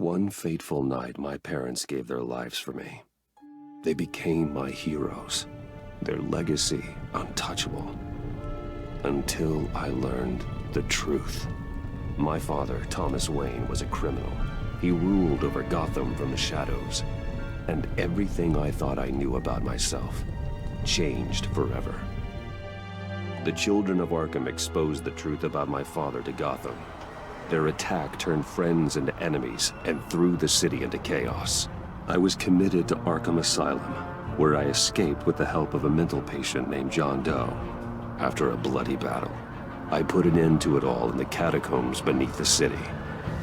one fateful night, my parents gave their lives for me. They became my heroes, their legacy untouchable. Until I learned the truth. My father, Thomas Wayne, was a criminal. He ruled over Gotham from the shadows. And everything I thought I knew about myself changed forever. The children of Arkham exposed the truth about my father to Gotham. Their attack turned friends into enemies and threw the city into chaos. I was committed to Arkham Asylum, where I escaped with the help of a mental patient named John Doe. After a bloody battle, I put an end to it all in the catacombs beneath the city.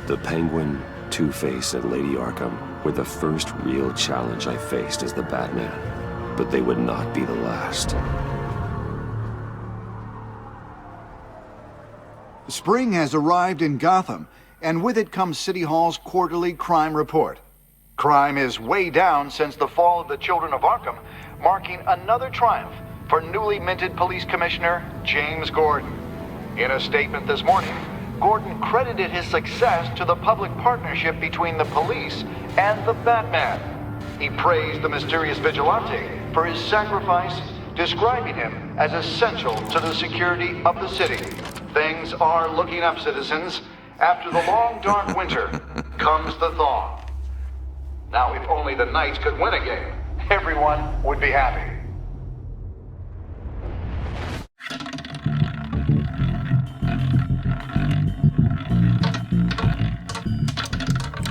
The Penguin, Two-Face, and Lady Arkham were the first real challenge I faced as the Batman, but they would not be the last. Spring has arrived in Gotham, and with it comes City Hall's quarterly crime report. Crime is way down since the fall of the Children of Arkham, marking another triumph for newly minted Police Commissioner James Gordon. In a statement this morning, Gordon credited his success to the public partnership between the police and the Batman. He praised the mysterious vigilante for his sacrifice, describing him as essential to the security of the city. Things are looking up, citizens. After the long, dark winter comes the thaw. Now, if only the Knights could win a game, everyone would be happy.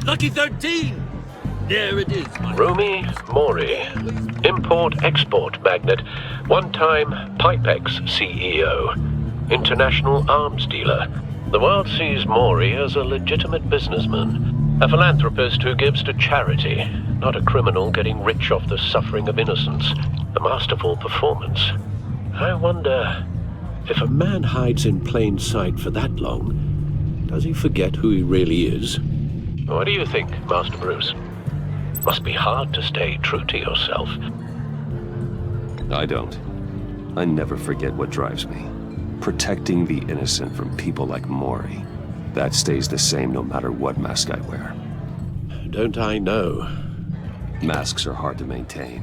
Lucky 13! There it is, my Rumi Mori, import-export magnate, one-time Pipex CEO, international arms dealer. The world sees Mori as a legitimate businessman, a philanthropist who gives to charity, not a criminal getting rich off the suffering of innocence. A masterful performance. I wonder, if a man hides in plain sight for that long, does he forget who he really is? What do you think, Master Bruce? Must be hard to stay true to yourself. I don't. I never forget what drives me. Protecting the innocent from people like Mori. That stays the same no matter what mask I wear. Don't I know? Masks are hard to maintain.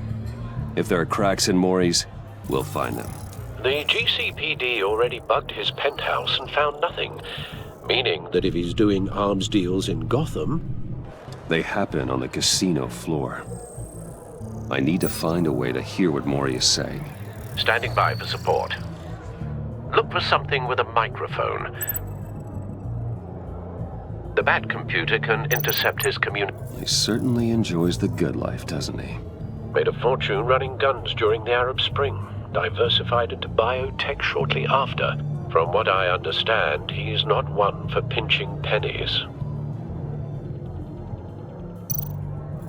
If there are cracks in Mori's, we'll find them. The GCPD already bugged his penthouse and found nothing. Meaning that if he's doing arms deals in Gotham... They happen on the casino floor. I need to find a way to hear what Mori is saying. Standing by for support. Look for something with a microphone. The Bat computer can intercept his communication. He certainly enjoys the good life, doesn't he? Made a fortune running guns during the Arab Spring. Diversified into biotech shortly after. From what I understand, he's not one for pinching pennies.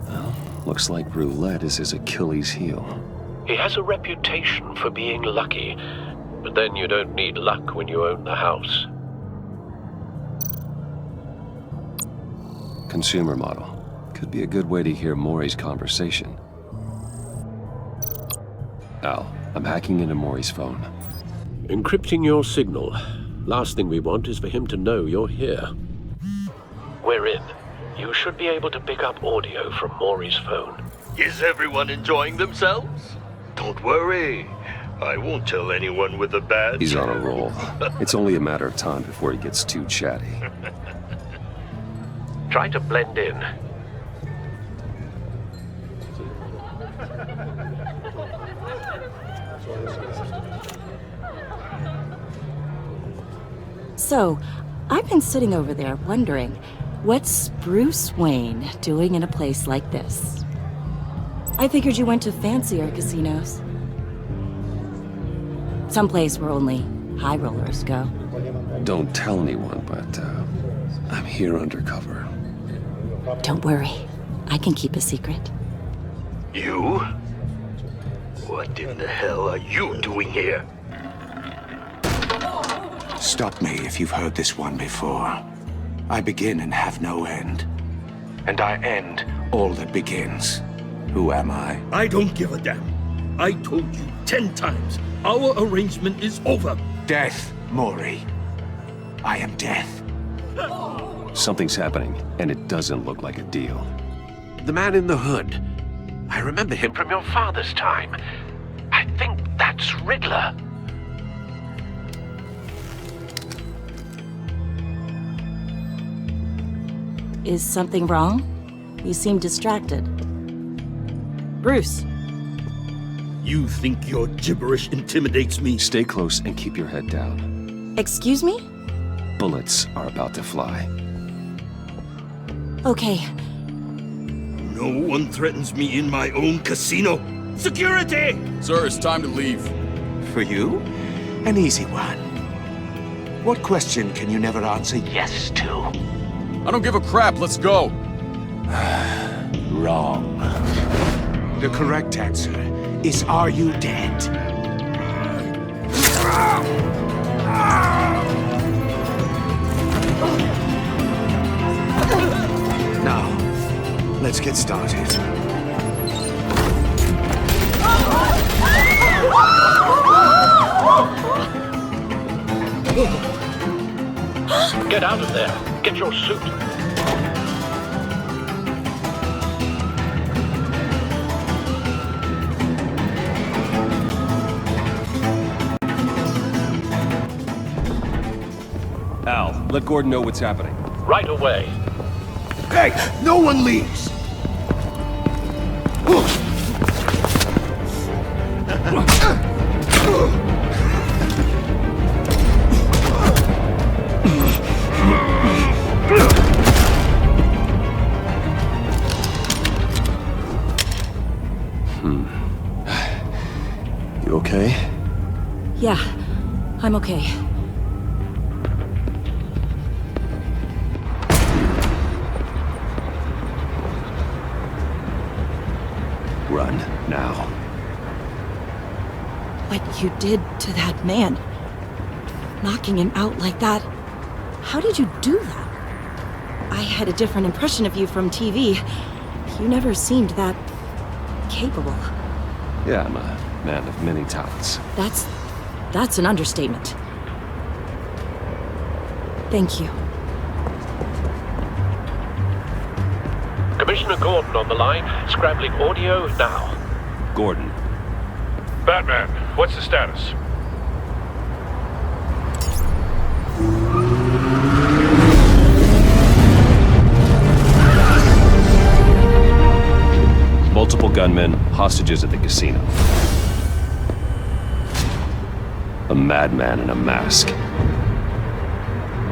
Well, looks like roulette is his Achilles heel. He has a reputation for being lucky, but then you don't need luck when you own the house. Consumer model. Could be a good way to hear Mori's conversation. Al, I'm hacking into Mori's phone. Encrypting your signal. Last thing we want is for him to know you're here. We're in. You should be able to pick up audio from Mori's phone. Is everyone enjoying themselves? Don't worry. I won't tell anyone with a badge. He's on a roll. It's only a matter of time before he gets too chatty. Try to blend in. So, I've been sitting over there wondering, what's Bruce Wayne doing in a place like this? I figured you went to fancier casinos. Someplace where only high rollers go. Don't tell anyone, but I'm here undercover. Don't worry, I can keep a secret. You? What in the hell are you doing here? Stop me if you've heard this one before. I begin and have no end. And I end all that begins. Who am I? I don't give a damn. I told you 10 times. Our arrangement is over. Death, Mori. I am death. Something's happening, and it doesn't look like a deal. The man in the hood. I remember him from your father's time. I think that's Riddler. Is something wrong? You seem distracted. Bruce. You think your gibberish intimidates me? Stay close and keep your head down. Excuse me? Bullets are about to fly. Okay. No one threatens me in my own casino. Security! Sir, it's time to leave. For you? An easy one. What question can you never answer yes to? I don't give a crap, let's go. Wrong. The correct answer is, are you dead? Now, let's get started. Get out of there. Get your suit. Al, let Gordon know what's happening. Right away. Hey, no one leaves! You okay? Yeah, I'm okay. Run, now. What you did to that man. Knocking him out like that. How did you do that? I had a different impression of you from TV. You never seemed that capable. Yeah, I'm a man of many talents. That's an understatement. Thank you. Commissioner Gordon on the line. Scrambling audio now. Gordon. Batman, what's the status? Multiple gunmen, hostages at the casino. A madman in a mask.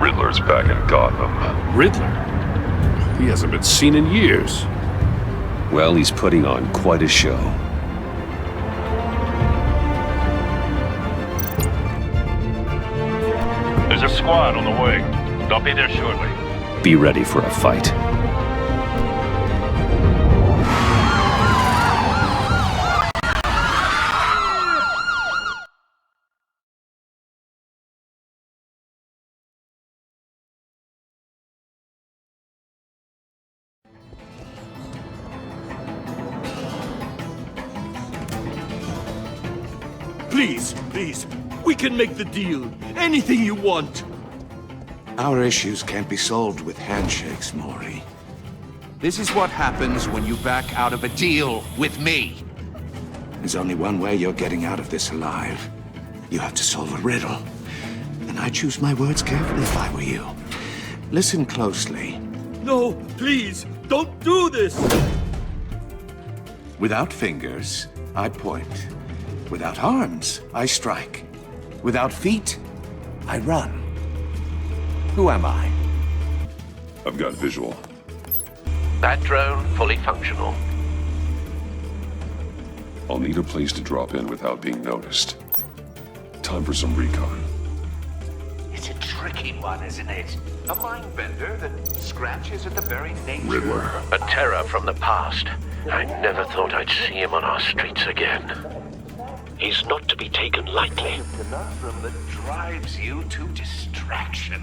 Riddler's back in Gotham. Riddler? He hasn't been seen in years. Well, he's putting on quite a show. There's a squad on the way. They'll be there shortly. Be ready for a fight. Please, we can make the deal. Anything you want. Our issues can't be solved with handshakes, Maury. This is what happens when you back out of a deal with me. There's only one way you're getting out of this alive. You have to solve a riddle. And I choose my words carefully if I were you. Listen closely. No, please, don't do this! Without fingers, I point. Without arms, I strike. Without feet, I run. Who am I? I've got visual. That drone fully functional. I'll need a place to drop in without being noticed. Time for some recon. It's a tricky one, isn't it? A mind bender that scratches at the very nature. Riddler. A terror from the past. I never thought I'd see him on our streets again. He's not to be taken lightly. A conundrum that drives you to distraction.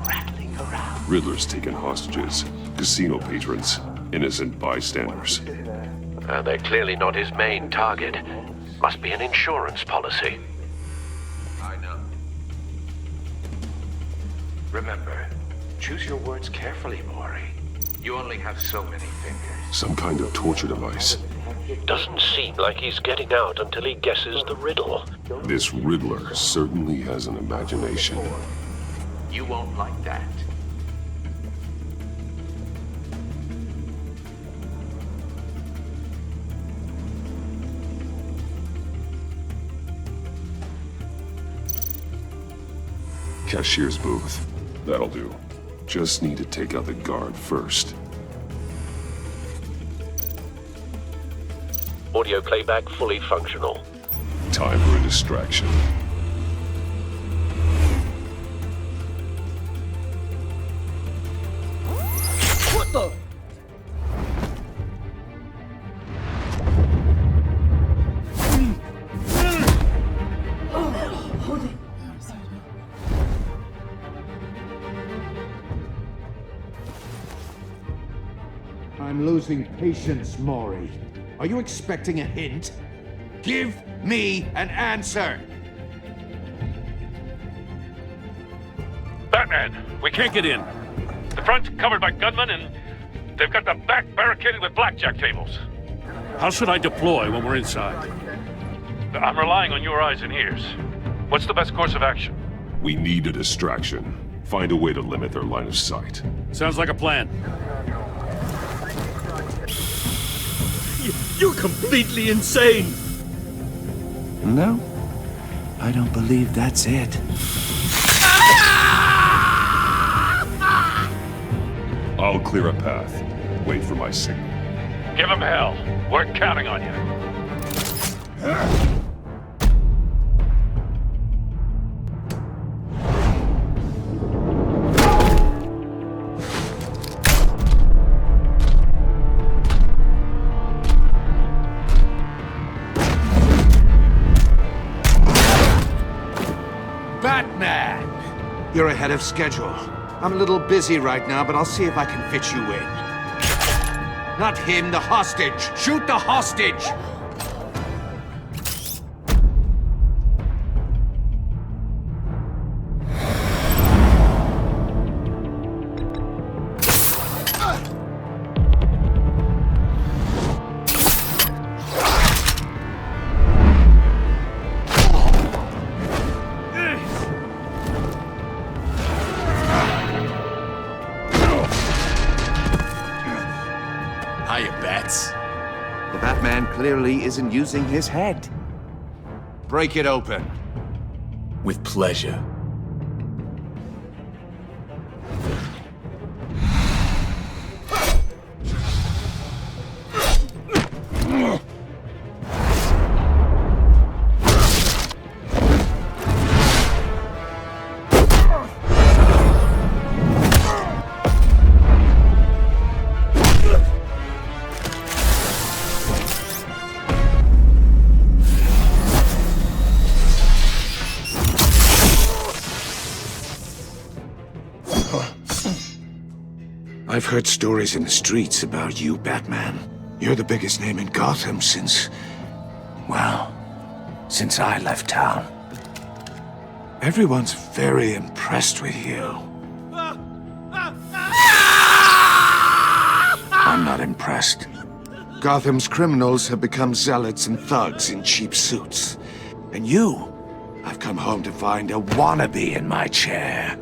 Rattling around. Riddler's taken hostages. Casino patrons. Innocent bystanders. They're clearly not his main target. Must be an insurance policy. I know. Remember, Choose your words carefully, Maury. You only have so many fingers. Some kind of torture device. Doesn't seem like he's getting out until he guesses the riddle. This Riddler certainly has an imagination. You won't like that. Cashier's booth. That'll do. Just need to take out the guard first. Audio playback fully functional. Time for a distraction. What the? I'm losing patience, Maury. Are you expecting a hint? Give me an answer! Batman, we can't get in. The front's covered by gunmen, and they've got the back barricaded with blackjack tables. How should I deploy when we're inside? I'm relying on your eyes and ears. What's the best course of action? We need a distraction. Find a way to limit their line of sight. Sounds like a plan. You're completely insane! No, I don't believe that's it. I'll clear a path. Wait for my signal. Give him hell. We're counting on you. Batman! You're ahead of schedule. I'm a little busy right now, but I'll see if I can fit you in. Not him, the hostage! Shoot the hostage! Hiya, Bats. The Batman clearly isn't using his head. Break it open. With pleasure. I've heard stories in the streets about you, Batman. You're the biggest name in Gotham since... well, since I left town. Everyone's very impressed with you. I'm not impressed. Gotham's criminals have become zealots and thugs in cheap suits. And you, I've come home to find a wannabe in my chair.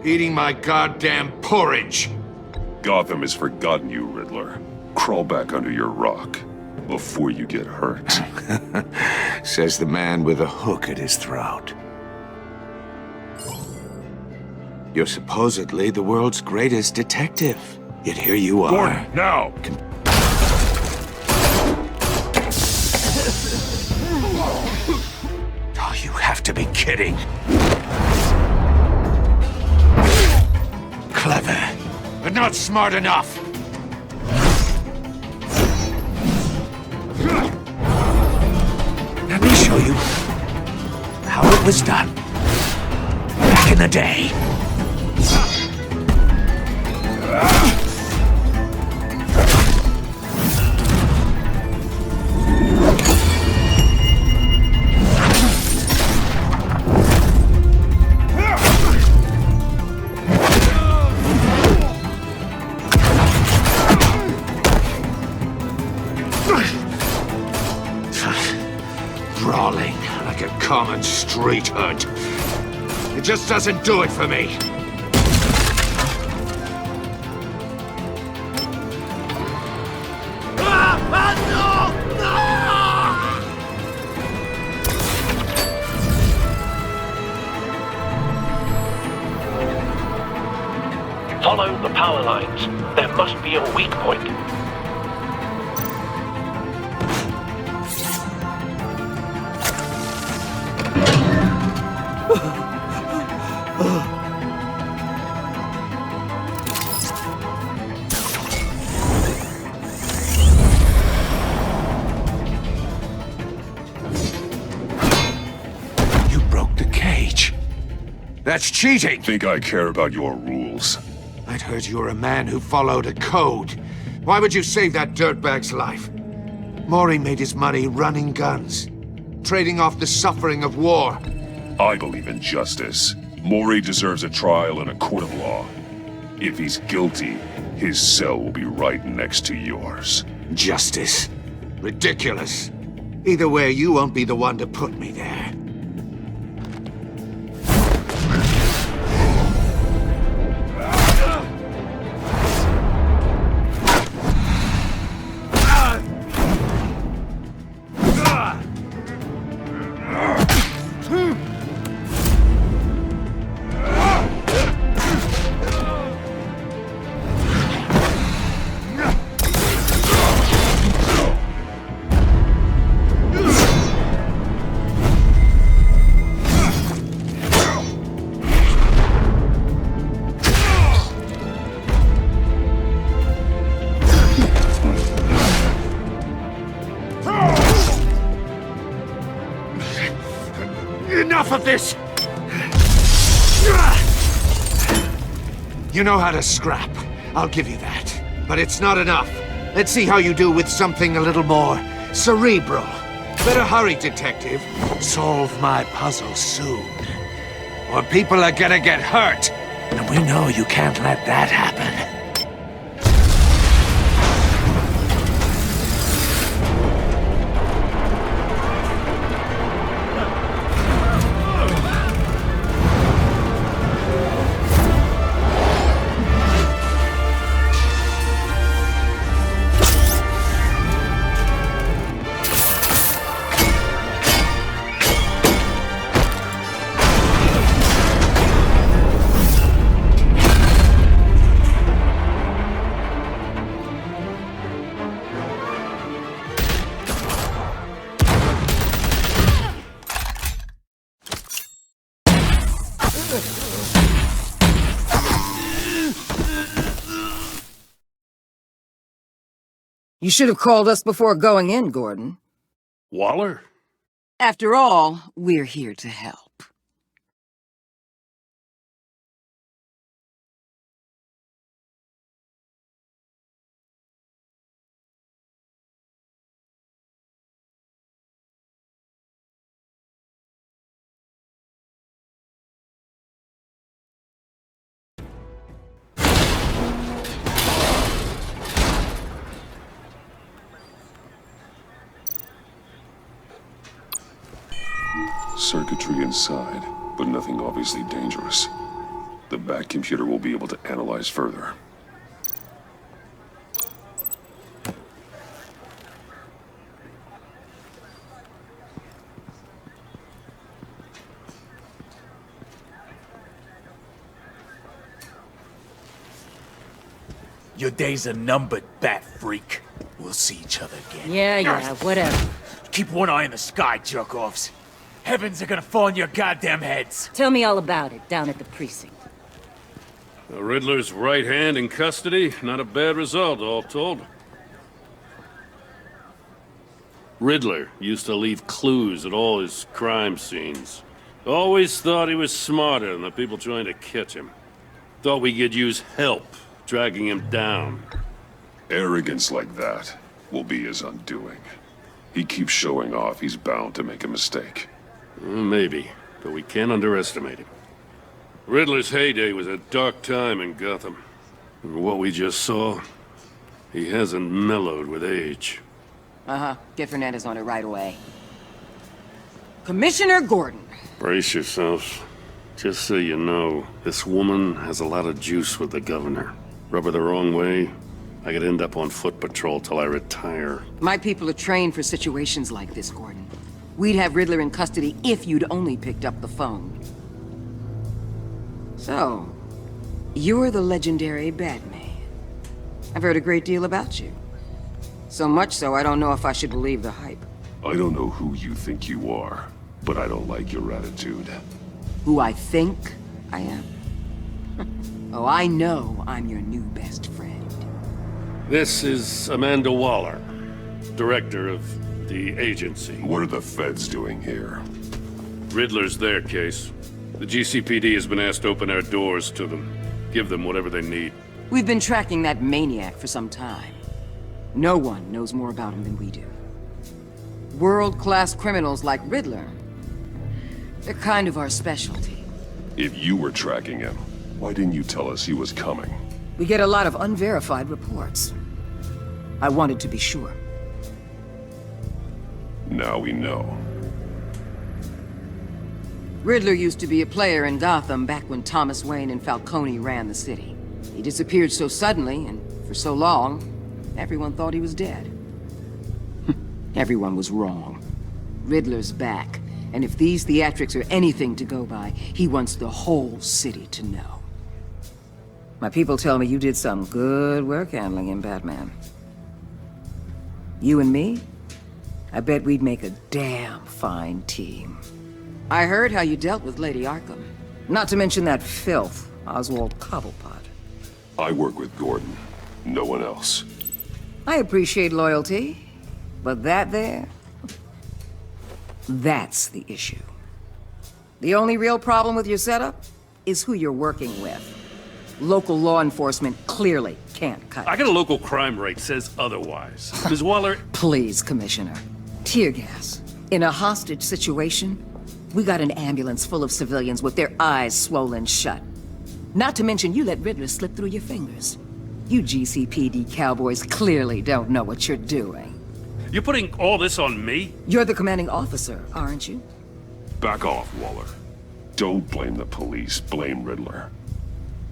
Eating my goddamn porridge! Gotham has forgotten you, Riddler. Crawl back under your rock before you get hurt. Says the man with a hook at his throat. You're supposedly the world's greatest detective. Yet here you are. Gordon, now! Oh, you have to be kidding. Clever, but not smart enough. Let me show you how it was done back in the day. common street hood. It just doesn't do it for me. Follow the power lines. There must be a weak point. You broke the cage. That's cheating! Think I care about your rules? I'd heard you were a man who followed a code. Why would you save that dirtbag's life? Maury made his money running guns, trading off the suffering of war. I believe in justice. Maury deserves a trial in a court of law. If he's guilty, his cell will be right next to yours. Justice? Ridiculous. Either way, you won't be the one to put me there. Enough of this! You know how to scrap. I'll give you that. But it's not enough. Let's see how you do with something a little more cerebral. Better hurry, detective. Solve my puzzle soon. Or people are gonna get hurt. And we know you can't let that happen. You should have called us before going in, Gordon. Waller? After all, we're here to help. Circuitry inside, but nothing obviously dangerous. The back computer will be able to analyze further. Your days are numbered, bat freak. We'll see each other again. Yeah, whatever. Keep one eye in the sky, jerk-offs. Heavens are gonna fall on your goddamn heads. Tell me all about it down at the precinct. The Riddler's right hand in custody. Not a bad result, all told. Riddler used to leave clues at all his crime scenes. Always thought he was smarter than the people trying to catch him. Thought we could use help dragging him down. Arrogance like that will be his undoing. He keeps showing off, he's bound to make a mistake. Maybe, but we can't underestimate him. Riddler's heyday was a dark time in Gotham. And what we just saw, he hasn't mellowed with age. Uh-huh. Get Fernandez on it right away. Commissioner Gordon. Brace yourselves. Just so you know, this woman has a lot of juice with the governor. Rub her the wrong way, I could end up on foot patrol till I retire. My people are trained for situations like this, Gordon. We'd have Riddler in custody if you'd only picked up the phone. So, you're the legendary Batman. I've heard a great deal about you. So much so, I don't know if I should believe the hype. I don't know who you think you are, but I don't like your attitude. Who I think I am? Oh, I know I'm your new best friend. This is Amanda Waller, director of the agency. What are the feds doing here? Riddler's their case. The GCPD has been asked to open our doors to them. Give them whatever they need. We've been tracking that maniac for some time. No one knows more about him than we do. World-class criminals like Riddler. They're kind of our specialty. If you were tracking him, why didn't you tell us he was coming? We get a lot of unverified reports. I wanted to be sure. Now we know. Riddler used to be a player in Gotham back when Thomas Wayne and Falcone ran the city. He disappeared so suddenly and for so long, everyone thought he was dead. Everyone was wrong. Riddler's back, and if these theatrics are anything to go by, he wants the whole city to know. My people tell me you did some good work handling him, Batman. You and me? I bet we'd make a damn fine team. I heard how you dealt with Lady Arkham. Not to mention that filth, Oswald Cobblepot. I work with Gordon. No one else. I appreciate loyalty, but that there... that's the issue. The only real problem with your setup is who you're working with. Local law enforcement clearly can't cut it. I got a local crime rate says otherwise. Ms. Waller... Please, Commissioner. Tear gas. In a hostage situation, we got an ambulance full of civilians with their eyes swollen shut. Not to mention you let Riddler slip through your fingers. You GCPD cowboys clearly don't know what you're doing. You're putting all this on me? You're the commanding officer, aren't you? Back off, Waller. Don't blame the police, blame Riddler.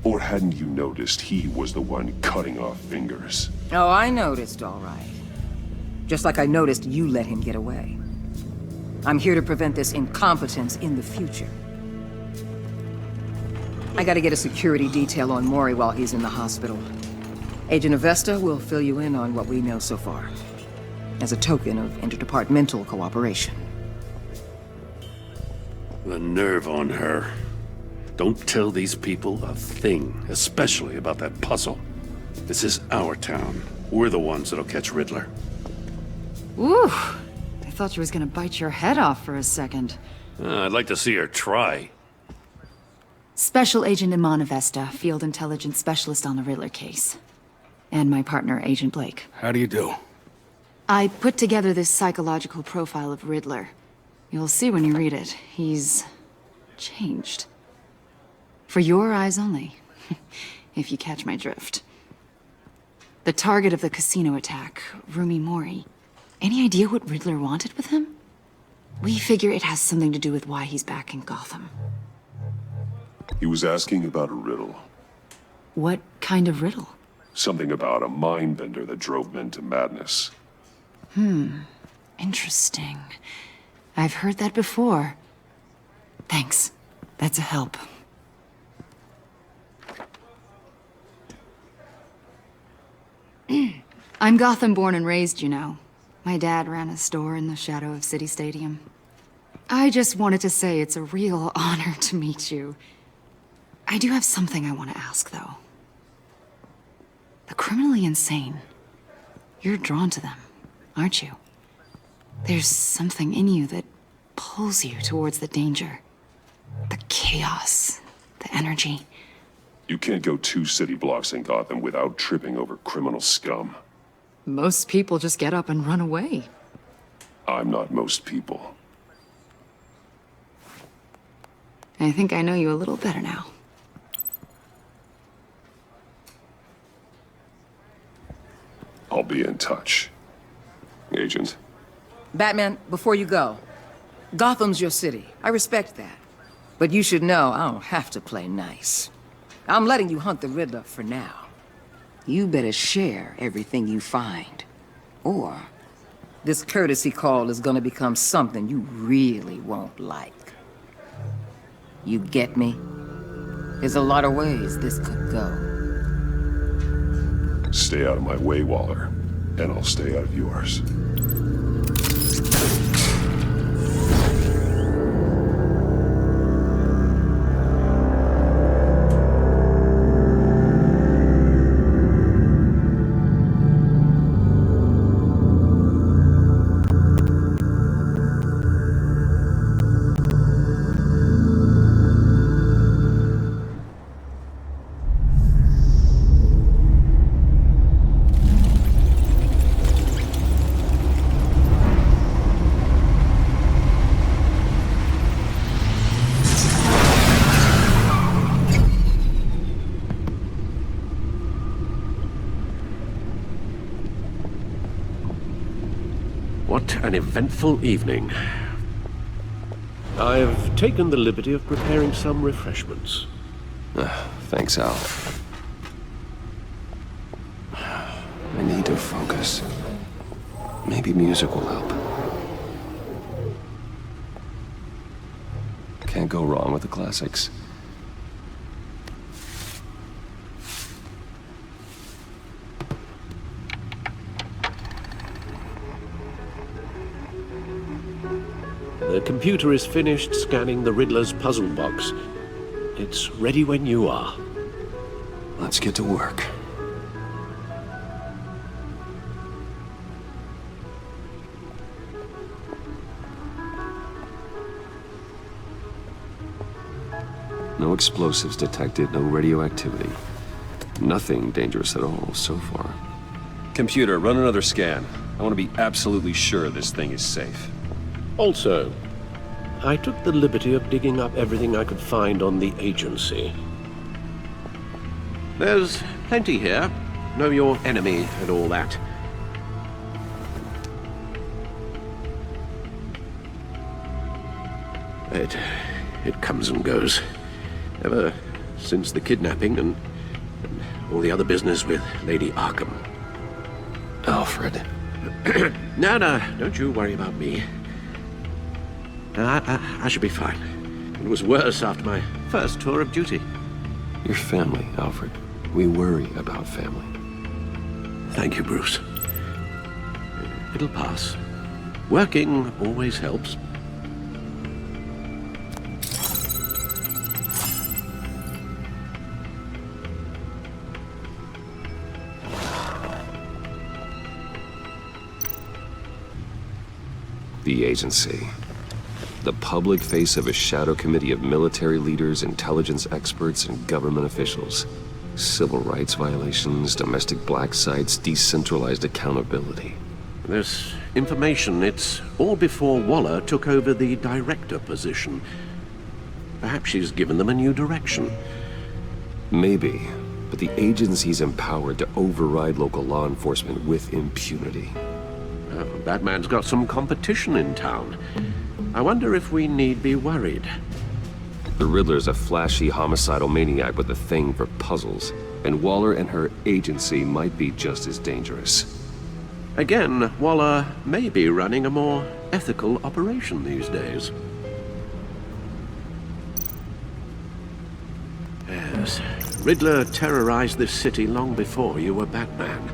Or hadn't you noticed he was the one cutting off fingers? Oh, I noticed, all right. Just like I noticed you let him get away. I'm here to prevent this incompetence in the future. I gotta get a security detail on Maury while he's in the hospital. Agent Avesta will fill you in on what we know so far, as a token of interdepartmental cooperation. The nerve on her. Don't tell these people a thing, especially about that puzzle. This is our town. We're the ones that'll catch Riddler. Ooh, I thought she was gonna bite your head off for a second. I'd like to see her try. Special Agent Iman Avesta, Field Intelligence Specialist on the Riddler case. And my partner, Agent Blake. How do you do? I put together this psychological profile of Riddler. You'll see when you read it. He's... changed. For your eyes only, if you catch my drift. The target of the casino attack, Rumi Mori. Any idea what Riddler wanted with him? We figure it has something to do with why he's back in Gotham. He was asking about a riddle. What kind of riddle? Something about a mind bender that drove men to madness. Interesting. I've heard that before. Thanks. That's a help. I'm Gotham born and raised, you know. My dad ran a store in the shadow of City Stadium. I just wanted to say it's a real honor to meet you. I do have something I want to ask, though. The criminally insane. You're drawn to them, aren't you? There's something in you that pulls you towards the danger. The chaos, the energy. You can't go 2 city blocks in Gotham without tripping over criminal scum. Most people just get up and run away. I'm not most people. I think I know you a little better now. I'll be in touch. Agent. Batman, before you go, Gotham's your city. I respect that. But you should know I don't have to play nice. I'm letting you hunt the Riddler for now. You better share everything you find. Or this courtesy call is gonna become something you really won't like. You get me? There's a lot of ways this could go. Stay out of my way, Waller, and I'll stay out of yours. What an eventful evening. I've taken the liberty of preparing some refreshments. Thanks, Al. I need to focus. Maybe music will help. Can't go wrong with the classics. The computer is finished scanning the Riddler's puzzle box. It's ready when you are. Let's get to work. No explosives detected, no radioactivity. Nothing dangerous at all so far. Computer, run another scan. I want to be absolutely sure this thing is safe. Also, I took the liberty of digging up everything I could find on the agency. There's plenty here. Know your enemy and all that. It comes and goes. Ever since the kidnapping and all the other business with Lady Arkham. Alfred. No, don't you worry about me. I should be fine. It was worse after my first tour of duty. Your family, Alfred. We worry about family. Thank you, Bruce. It'll pass. Working always helps. The agency. The public face of a shadow committee of military leaders, intelligence experts, and government officials. Civil rights violations, domestic black sites, decentralized accountability. This information, it's all before Waller took over the director position. Perhaps she's given them a new direction. Maybe, but the agency's empowered to override local law enforcement with impunity. Batman's got some competition in town. I wonder if we need be worried. The Riddler's a flashy, homicidal maniac with a thing for puzzles, and Waller and her agency might be just as dangerous. Again, Waller may be running a more ethical operation these days. Yes, Riddler terrorized this city long before you were Batman.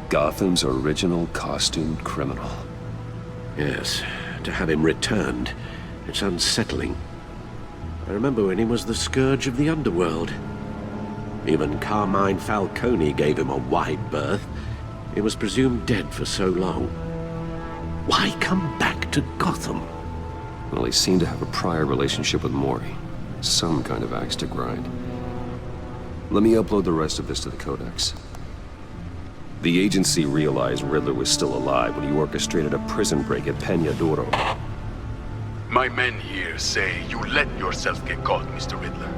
Gotham's original costumed criminal. Yes, to have him returned, it's unsettling. I remember when he was the scourge of the underworld. Even Carmine Falcone gave him a wide berth. He was presumed dead for so long. Why come back to Gotham? Well, he seemed to have a prior relationship with Mori. Some kind of axe to grind. Let me upload the rest of this to the Codex. The agency realized Riddler was still alive when he orchestrated a prison break at Peña Duro. My men here say you let yourself get caught, Mr. Riddler.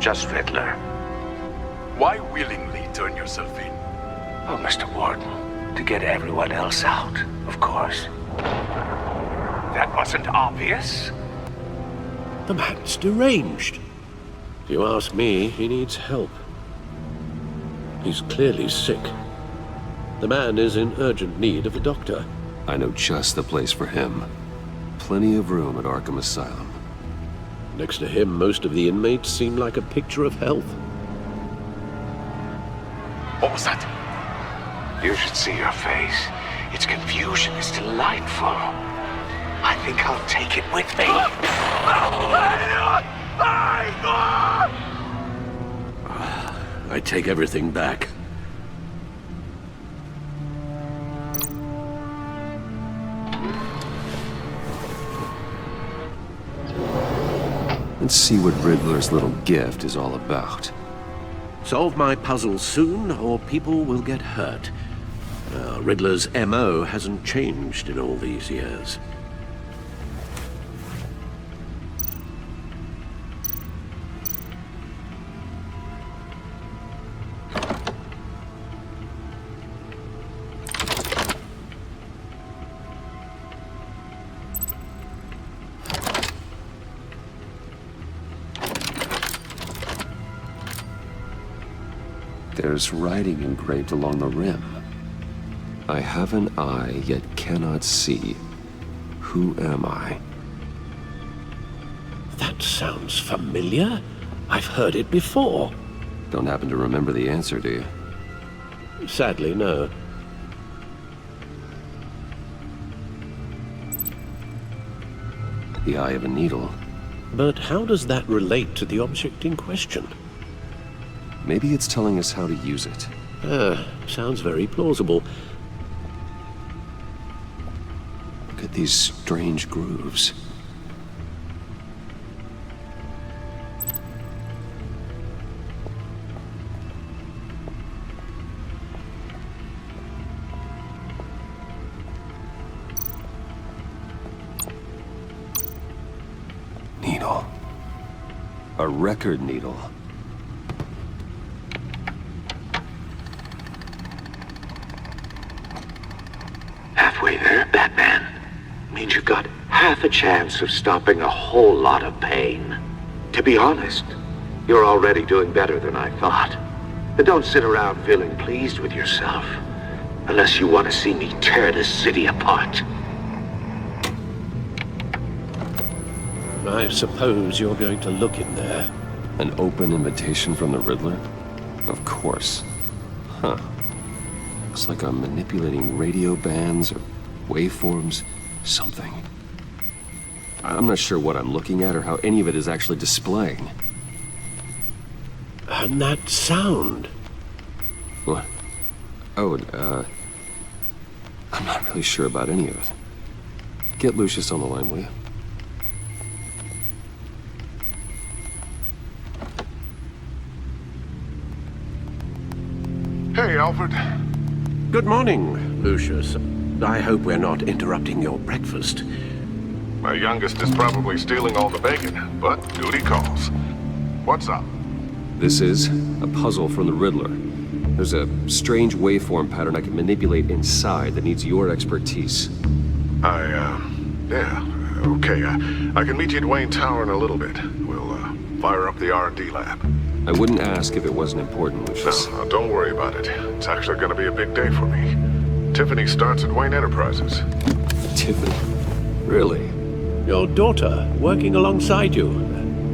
Just Riddler. Why willingly turn yourself in? Oh, Mr. Warden, to get everyone else out, of course. That wasn't obvious. The man's deranged. If you ask me, he needs help. He's clearly sick. The man is in urgent need of a doctor. I know just the place for him. Plenty of room at Arkham Asylum. Next to him, most of the inmates seem like a picture of health. What was that? You should see your face. Its confusion is delightful. I think I'll take it with me. I take everything back. Let's see what Riddler's little gift is all about. Solve my puzzle soon, or people will get hurt. Riddler's MO hasn't changed in all these years. There's writing engraved along the rim. I have an eye, yet cannot see. Who am I? That sounds familiar. I've heard it before. Don't happen to remember the answer, do you? Sadly, no. The eye of a needle. But how does that relate to the object in question? Maybe it's telling us how to use it. Sounds very plausible. Look at these strange grooves. Needle. A record needle. Halfway there, Batman. Means you've got half a chance of stopping a whole lot of pain. To be honest, you're already doing better than I thought. But don't sit around feeling pleased with yourself. Unless you want to see me tear this city apart. I suppose you're going to look in there. An open invitation from the Riddler? Of course. Huh. Looks like I'm manipulating radio bands or waveforms, something. I'm not sure what I'm looking at or how any of it is actually displaying. And that sound. What? Oh, I'm not really sure about any of it. Get Lucius on the line, will you? Hey, Alfred. Good morning, Lucius. I hope we're not interrupting your breakfast. My youngest is probably stealing all the bacon, but duty calls. What's up? This is a puzzle from the Riddler. There's a strange waveform pattern I can manipulate inside that needs your expertise. Yeah, okay. I can meet you at Wayne Tower in a little bit. We'll, fire up the R&D lab. I wouldn't ask if it wasn't important, Lucius. No, don't worry about it. It's actually gonna be a big day for me. Tiffany starts at Wayne Enterprises. Tiffany? Really? Your daughter, working alongside you.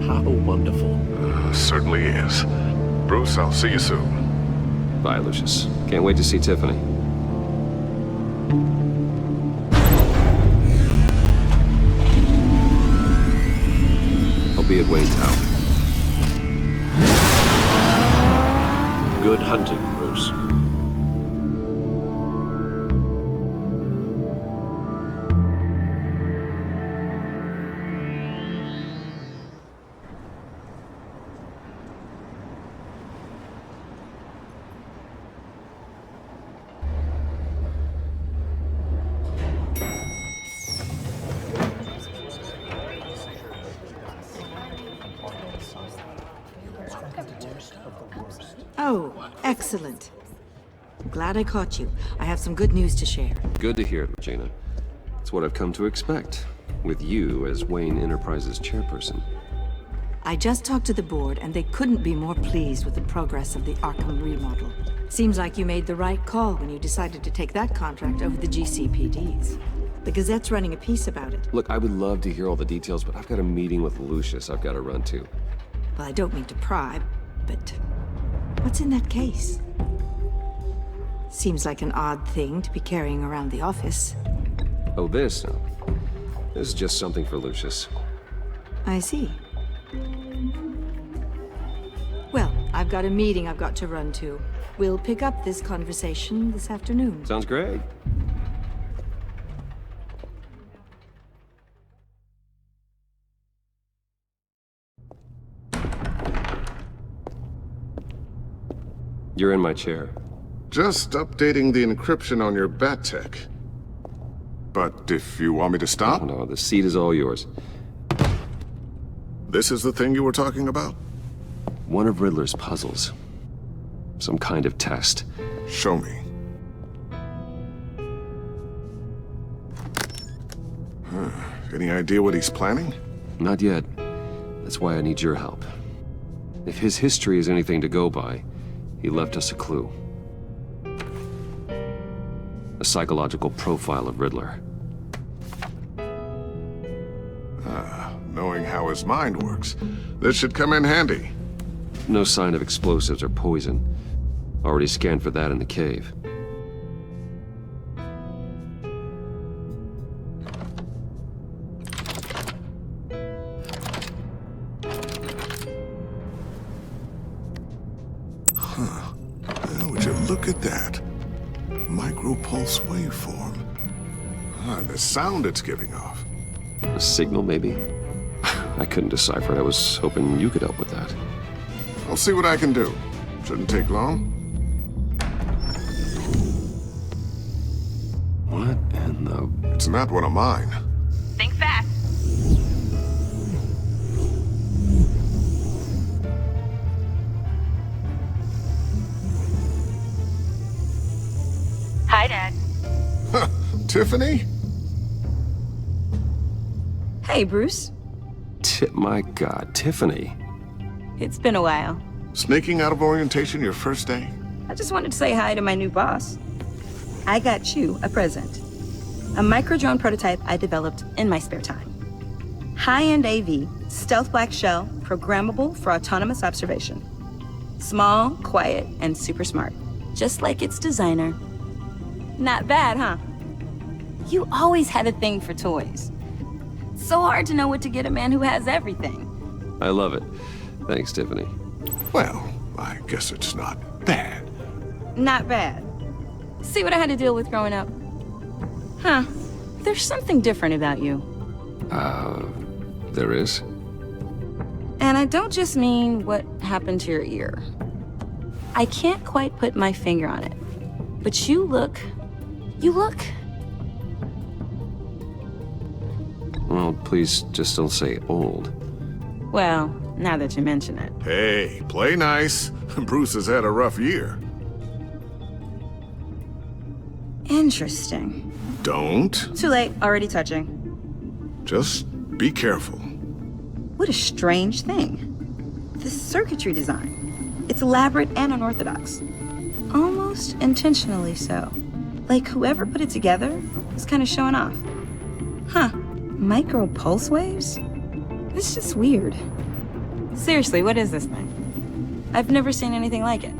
How wonderful. Certainly is. Bruce, I'll see you soon. Bye, Lucius. Can't wait to see Tiffany. I'll be at Wayne Tower. Good hunting, Bruce. Oh, excellent. I'm glad I caught you. I have some good news to share. Good to hear it, Regina. It's what I've come to expect. with you as Wayne Enterprises chairperson. I just talked to the board, and they couldn't be more pleased with the progress of the Arkham remodel. Seems like you made the right call when you decided to take that contract over the GCPD's. The Gazette's running a piece about it. Look, I would love to hear all the details, but I've got a meeting with Lucius I've got to run to. Well, I don't mean to pry, but what's in that case? Seems like an odd thing to be carrying around the office. Oh, this? No. This is just something for Lucius. I see. Well, I've got a meeting I've got to run to. We'll pick up this conversation this afternoon. Sounds great. You're in my chair. Just updating the encryption on your bat tech. But if you want me to stop? No, the seat is all yours. This is the thing you were talking about? One of Riddler's puzzles. Some kind of test. Show me. Any idea what he's planning? Not yet. That's why I need your help. If his history is anything to go by, he left us a clue. A psychological profile of Riddler. Knowing how his mind works, this should come in handy. No sign of explosives or poison. Already scanned for that in the cave. Would you look at that? Micropulse waveform. And the sound it's giving off. A signal, maybe? I couldn't decipher it. I was hoping you could help with that. I'll see what I can do. Shouldn't take long. What in the... It's not one of mine. Think fast. Hi, Dad. Tiffany? Hey, Bruce. My God, Tiffany. It's been a while. Sneaking out of orientation your first day? I just wanted to say hi to my new boss. I got you a present. A micro-drone prototype I developed in my spare time. High-end AV, stealth black shell, programmable for autonomous observation. Small, quiet, and super smart. Just like its designer. Not bad, huh? You always had a thing for toys. So hard to know what to get a man who has everything. I love it. Thanks, Tiffany. Well, I guess it's not bad. Not bad. See what I had to deal with growing up? Huh. There's something different about you. There is? And I don't just mean what happened to your ear. I can't quite put my finger on it. But you look... Well, please just don't say old. Well, now that you mention it. Hey, play nice. Bruce has had a rough year. Interesting. Don't. Too late, already touching. Just be careful. What a strange thing. The circuitry design. It's elaborate and unorthodox. Almost intentionally so. Like whoever put it together was kind of showing off. Huh. Micro pulse waves? It's just weird. Seriously, what is this thing? I've never seen anything like it.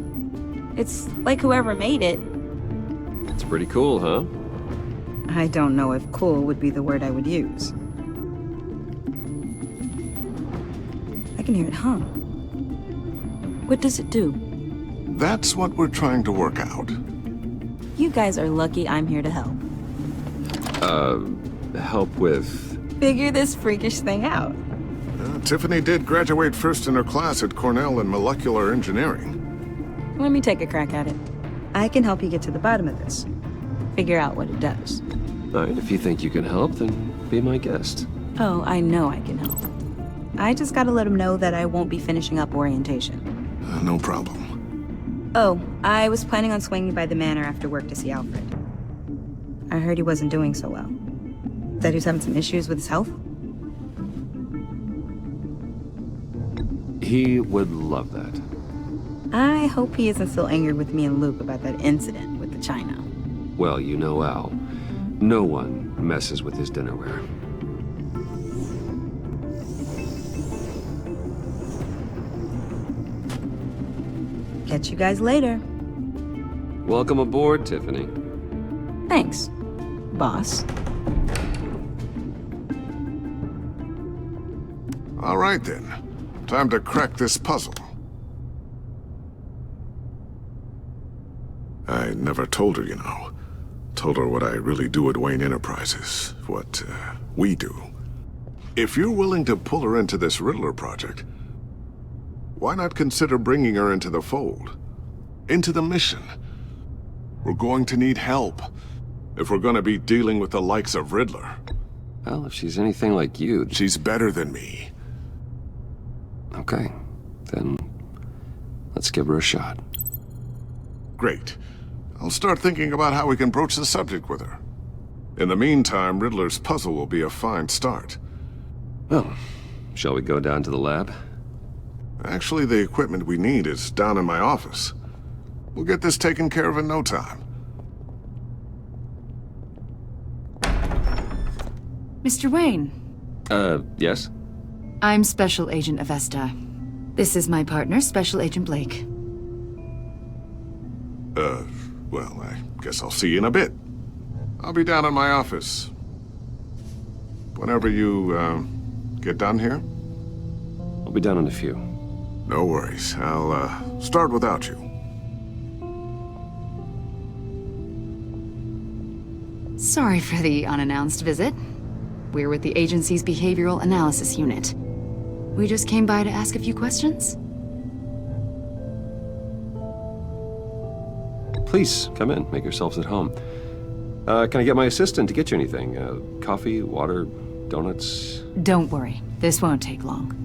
It's like whoever made it. It's pretty cool, huh? I don't know if cool would be the word I would use. I can hear it hum. What does it do? That's what we're trying to work out. You guys are lucky I'm here to help. Help with... Figure this freakish thing out. Tiffany did graduate first in her class at Cornell in molecular engineering. Let me take a crack at it. I can help you get to the bottom of this. Figure out what it does. All right, if you think you can help, then be my guest. Oh, I know I can help. I just gotta let him know that I won't be finishing up orientation. No problem. Oh, I was planning on swinging by the manor after work to see Alfred. I heard he wasn't doing so well. Said he was having some issues with his health? He would love that. I hope he isn't still angry with me and Luke about that incident with the China. Well, you know Al. No one messes with his dinnerware. Catch you guys later. Welcome aboard, Tiffany. Thanks, boss. All right then. Time to crack this puzzle. I never told her, you know. Told her what I really do at Wayne Enterprises. What, we do. If you're willing to pull her into this Riddler project, why not consider bringing her into the fold? Into the mission? We're going to need help if we're going to be dealing with the likes of Riddler. Well, if she's anything like you... She's better than me. Okay, then let's give her a shot. Great. I'll start thinking about how we can broach the subject with her. In the meantime, Riddler's puzzle will be a fine start. Well, shall we go down to the lab? Actually, the equipment we need is down in my office. We'll get this taken care of in no time. Mr. Wayne. Yes? I'm Special Agent Avesta. This is my partner, Special Agent Blake. Well, I guess I'll see you in a bit. I'll be down in my office. Whenever you, get done here? I'll be down in a few. No worries. I'll, start without you. Sorry for the unannounced visit. We're with the agency's Behavioral Analysis Unit. We just came by to ask a few questions. Please, come in. Make yourselves at home. Can I get my assistant to get you anything? Coffee, water, donuts? Don't worry. This won't take long.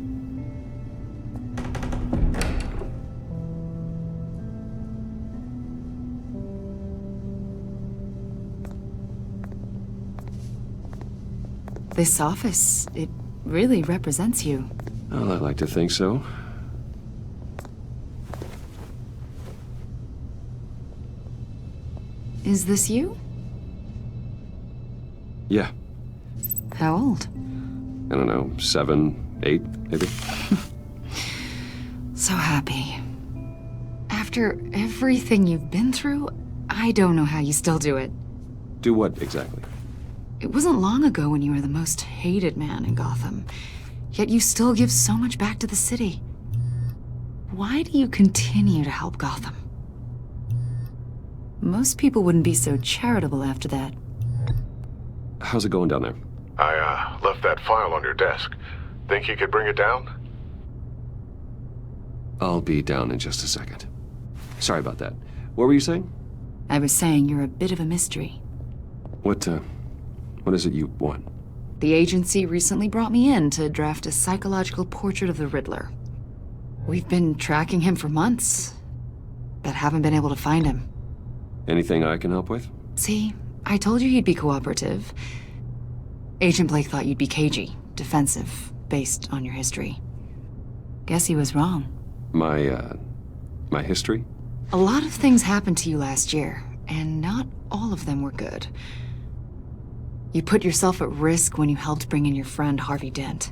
This office, it really represents you. Well, I like to think so. Is this you? Yeah. How old? I don't know, 7, 8, maybe? So happy. After everything you've been through, I don't know how you still do it. Do what, exactly? It wasn't long ago when you were the most hated man in Gotham, yet you still give so much back to the city. Why do you continue to help Gotham? Most people wouldn't be so charitable after that. How's it going down there? I, left that file on your desk. Think you could bring it down? I'll be down in just a second. Sorry about that. What were you saying? I was saying you're a bit of a mystery. What is it you want? The agency recently brought me in to draft a psychological portrait of the Riddler. We've been tracking him for months, but haven't been able to find him. Anything I can help with? See, I told you he'd be cooperative. Agent Blake thought you'd be cagey, defensive, based on your history. Guess he was wrong. My history? A lot of things happened to you last year, and not all of them were good. You put yourself at risk when you helped bring in your friend Harvey Dent.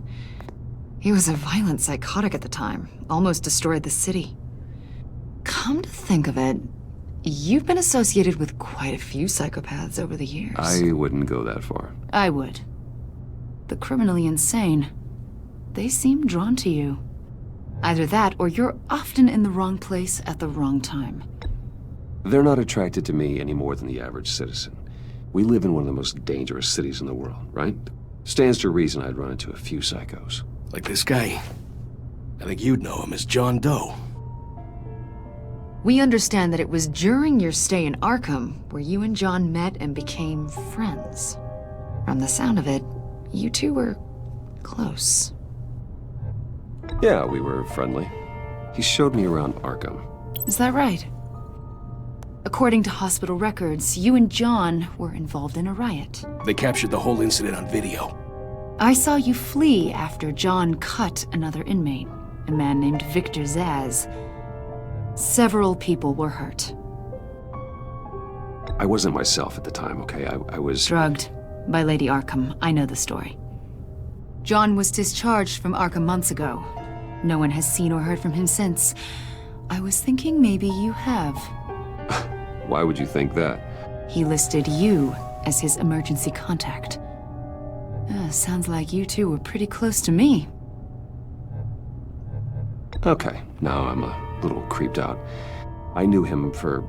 He was a violent psychotic at the time, almost destroyed the city. Come to think of it, you've been associated with quite a few psychopaths over the years. I wouldn't go that far. I would. The criminally insane. They seem drawn to you. Either that, or you're often in the wrong place at the wrong time. They're not attracted to me any more than the average citizen. We live in one of the most dangerous cities in the world, right? Stands to reason I'd run into a few psychos. Like this guy. I think you'd know him as John Doe. We understand that it was during your stay in Arkham where you and John met and became friends. From the sound of it, you two were close. Yeah, we were friendly. He showed me around Arkham. Is that right? According to hospital records, you and John were involved in a riot. They captured the whole incident on video. I saw you flee after John cut another inmate, a man named Victor Zaz. Several people were hurt. I wasn't myself at the time, okay? I was... Drugged by Lady Arkham. I know the story. John was discharged from Arkham months ago. No one has seen or heard from him since. I was thinking maybe you have. Why would you think that? He listed you as his emergency contact. Sounds like you two were pretty close to me. Okay, now I'm a little creeped out. I knew him for,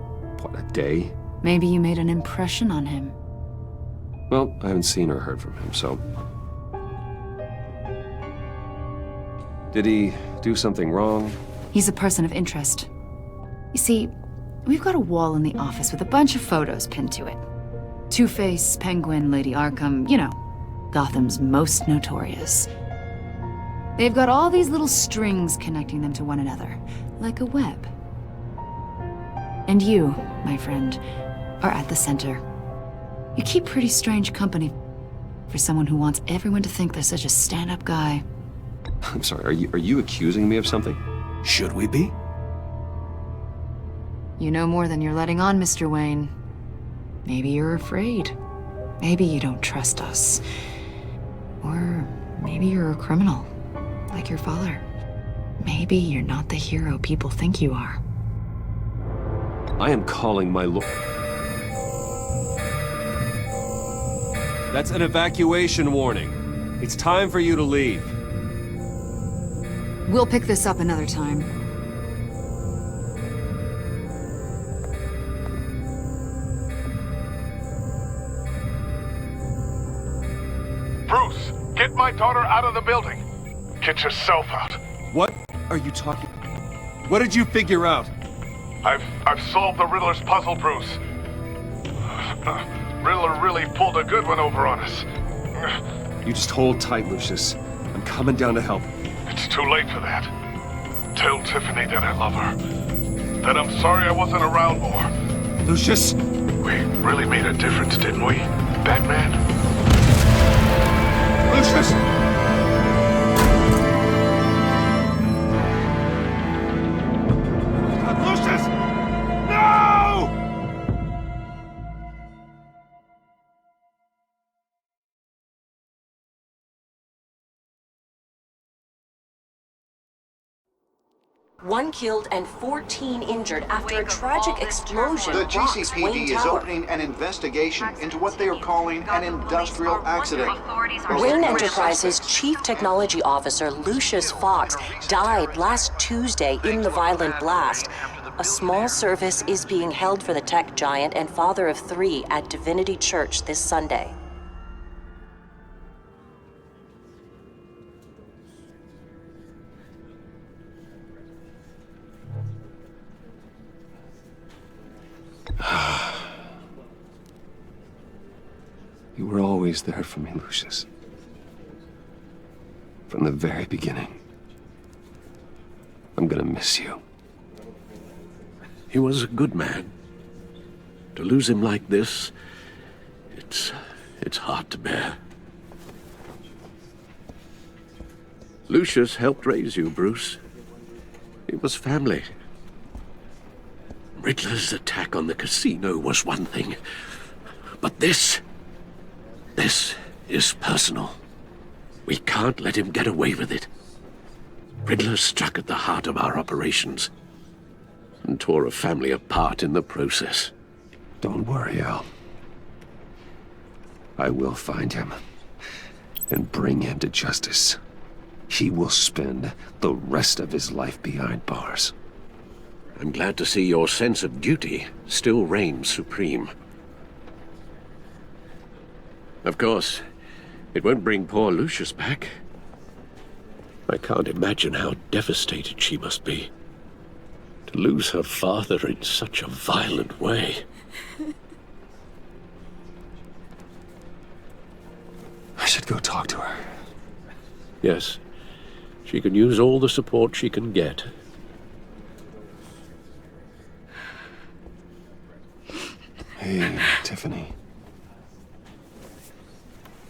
what, a day? Maybe you made an impression on him. Well, I haven't seen or heard from him, so... Did he do something wrong? He's a person of interest. You see, we've got a wall in the office with a bunch of photos pinned to it. Two-Face, Penguin, Lady Arkham, you know, Gotham's most notorious. They've got all these little strings connecting them to one another, like a web. And you, my friend, are at the center. You keep pretty strange company for someone who wants everyone to think they're such a stand-up guy. I'm sorry, are you accusing me of something? Should we be? You know more than you're letting on, Mr. Wayne. Maybe you're afraid. Maybe you don't trust us. Or maybe you're a criminal, like your father. Maybe you're not the hero people think you are. I am calling my lord. That's an evacuation warning. It's time for you to leave. We'll pick this up another time. Bruce, get my daughter out of the building. Get yourself out. What are you talking? What did you figure out? I've solved the Riddler's puzzle, Bruce. Riddler really pulled a good one over on us. You just hold tight, Lucius. I'm coming down to help. It's too late for that. Tell Tiffany that I love her. That I'm sorry I wasn't around more. Lucius! We really made a difference, didn't we, Batman? Lucius! Lucius! No! One killed and 14 injured after a tragic explosion. The rocks Wayne GCPD is Tower. opening an investigation into what they are calling an industrial accident. Wayne Enterprises' Chief Technology Officer, Lucius Fox, died last Tuesday in the violent blast. A small service is being held for the tech giant and father of 3 at Divinity Church this Sunday. You were always there for me, Lucius. From the very beginning. I'm gonna miss you. He was a good man. To lose him like this, it's hard to bear. Lucius helped raise you, Bruce. It was family. Riddler's attack on the casino was one thing, but this is personal. We can't let him get away with it. Riddler struck at the heart of our operations and tore a family apart in the process. Don't worry, Al. I will find him and bring him to justice. He will spend the rest of his life behind bars. I'm glad to see your sense of duty still reigns supreme. Of course, it won't bring poor Lucius back. I can't imagine how devastated she must be. To lose her father in such a violent way. I should go talk to her. Yes, she can use all the support she can get. Hey, Tiffany.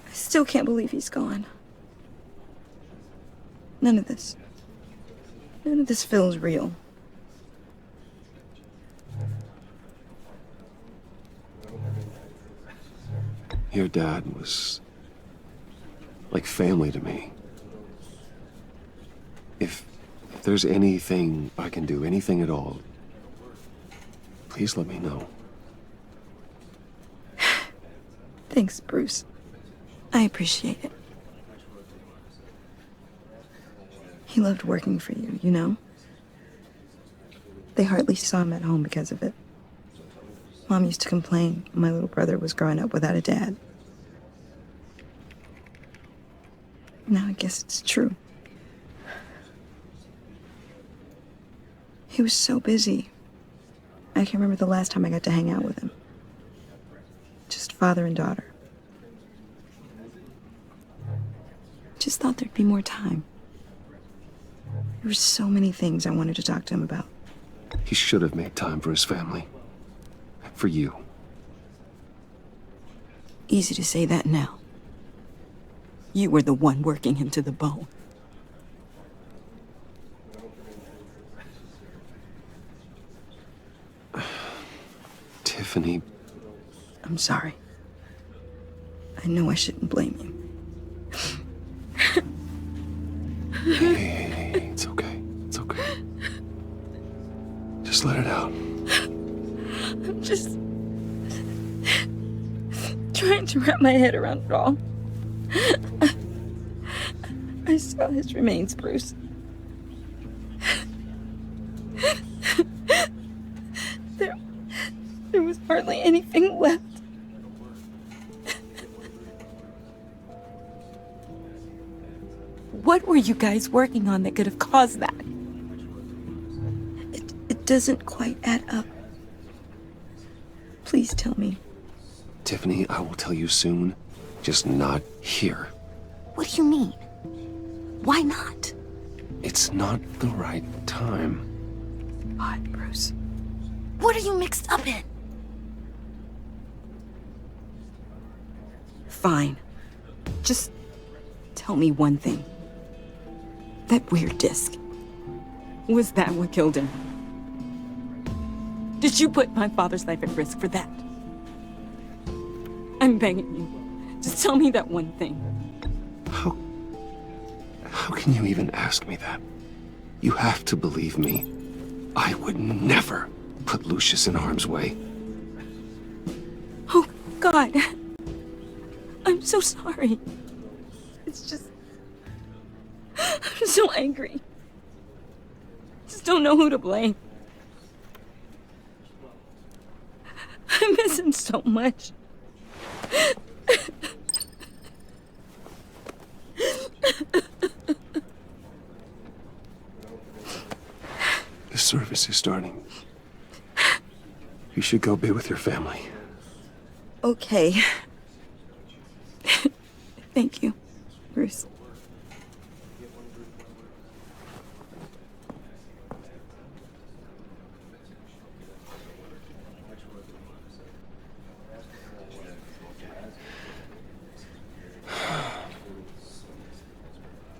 I still can't believe he's gone. None of this feels real. Your dad was like family to me. If there's anything I can do, anything at all, please let me know. Thanks, Bruce. I appreciate it. He loved working for you, you know? They hardly saw him at home because of it. Mom used to complain when my little brother was growing up without a dad. Now I guess it's true. He was so busy. I can't remember the last time I got to hang out with him. Just father and daughter. Just thought there'd be more time. There were so many things I wanted to talk to him about. He should have made time for his family. For you. Easy to say that now. You were the one working him to the bone. Tiffany. I'm sorry. I know I shouldn't blame you. Hey, it's okay. It's okay. Just let it out. I'm just trying to wrap my head around it all. I saw his remains, Bruce. There was hardly anything left. What were you guys working on that could have caused that? It doesn't quite add up. Please tell me. Tiffany, I will tell you soon. Just not here. What do you mean? Why not? It's not the right time. What, Bruce? What are you mixed up in? Fine. Just tell me one thing. That weird disc. Was that what killed him? Did you put my father's life at risk for that? I'm begging you. Just tell me that one thing. How can you even ask me that? You have to believe me. I would never put Lucius in harm's way. Oh, God. I'm so sorry. It's just... I'm so angry. Just don't know who to blame. I miss him so much. The service is starting. You should go be with your family. Okay. Thank you, Bruce.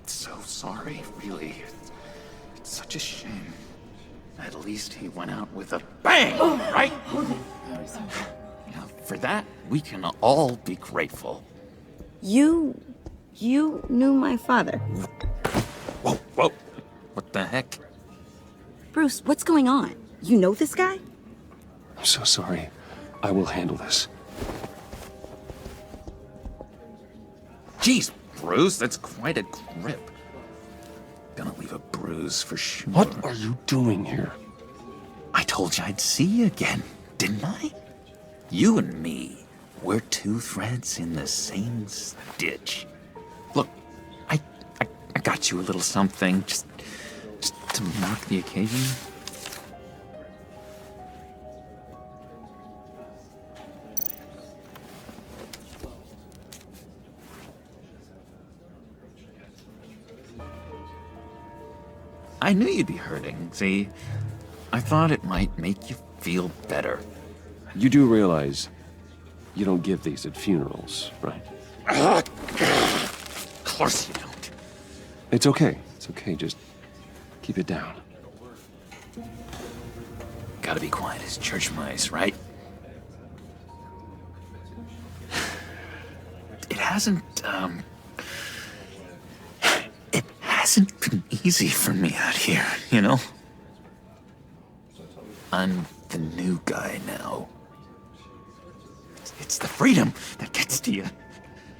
So sorry, really. It's such a shame. At least he went out with a bang, right? Now, for that, we can all be grateful. You knew my father. Whoa, whoa. What the heck? Bruce, what's going on? You know this guy? I'm so sorry. I will handle this. Jeez, Bruce, that's quite a grip. Gonna leave a bruise for sure. What are you doing here? I told you I'd see you again, didn't I? You and me, we're two threads in the same stitch. Look, I got you a little something, just to mark the occasion. I knew you'd be hurting, see? I thought it might make you feel better. You do realize you don't give these at funerals, right? Of course you don't. It's okay. It's okay. Just keep it down. Gotta be quiet as church mice, right? It hasn't been easy for me out here, you know? I'm the new guy now. It's the freedom that gets to you.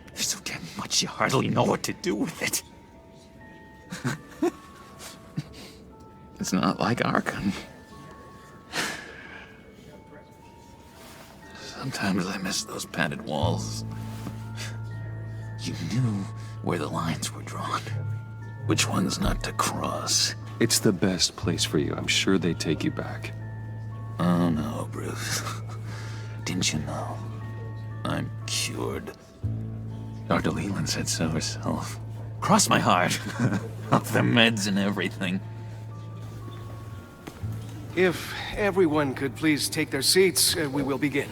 There's so damn much you hardly know what to do with it. It's not like Arkham. Sometimes I miss those padded walls. You knew where the lines were drawn. Which ones not to cross. It's the best place for you. I'm sure they take you back. Oh no, Bruce. Didn't you know? I'm cured. Dr. Leland said so herself. Cross my heart. Off the meds and everything. If everyone could please take their seats, we will begin.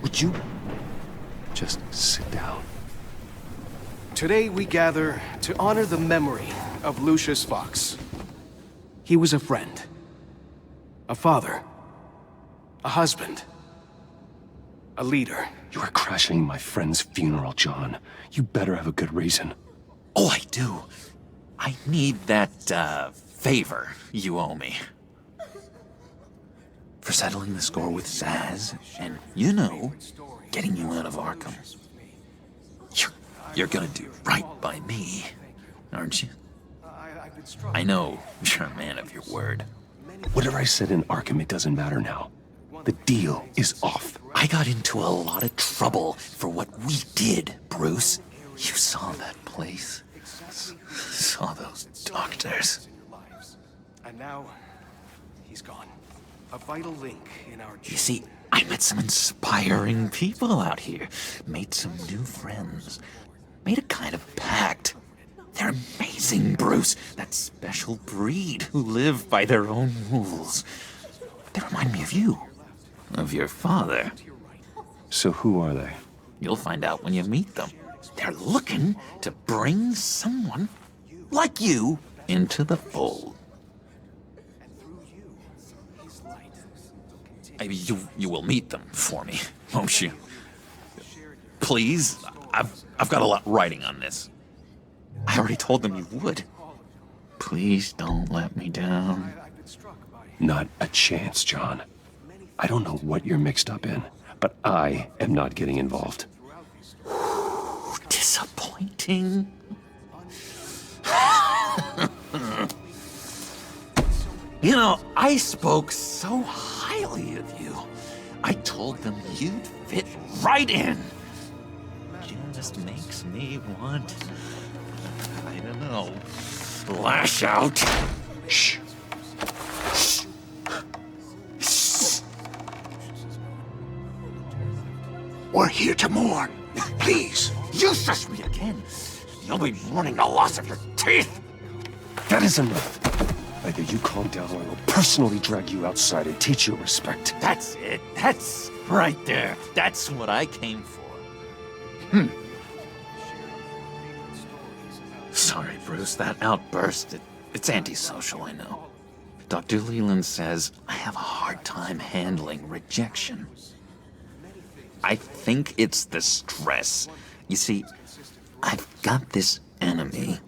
Would you just sit down? Today we gather to honor the memory of Lucius Fox. He was a friend, a father, a husband, a leader. You are crashing my friend's funeral, John. You better have a good reason. Oh, I do. I need that, favor you owe me. For settling the score with Zaz, and, you know, getting you out of Arkham. You're gonna do right by me, aren't you? I know you're a man of your word. Whatever I said in Arkham, it doesn't matter now. The deal is off. I got into a lot of trouble for what we did, Bruce. You saw that place. Saw those doctors. And now, he's gone. A vital link in our... You see, I met some inspiring people out here. Made some new friends. Made a kind of pact. They're amazing, Bruce. That special breed who live by their own rules. They remind me of you. Of your father. So who are they? You'll find out when you meet them. They're looking to bring someone like you into the fold. You will meet them for me, won't you? Please? I've got a lot writing on this. I already told them you would. Please don't let me down. Not a chance, John. I don't know what you're mixed up in, but I am not getting involved. Disappointing. You know, I spoke so highly of you. I told them you'd fit right in. Just makes me want, I don't know, lash out. Shh. We're here to mourn. Please. You shush me again. You'll be mourning the loss of your teeth. That is enough. Either you calm down or I will personally drag you outside and teach you respect. That's it. That's right there. That's what I came for. Sorry, Bruce. That outburst, it's antisocial, I know. Dr. Leland says I have a hard time handling rejection. I think it's the stress. You see, I've got this enemy.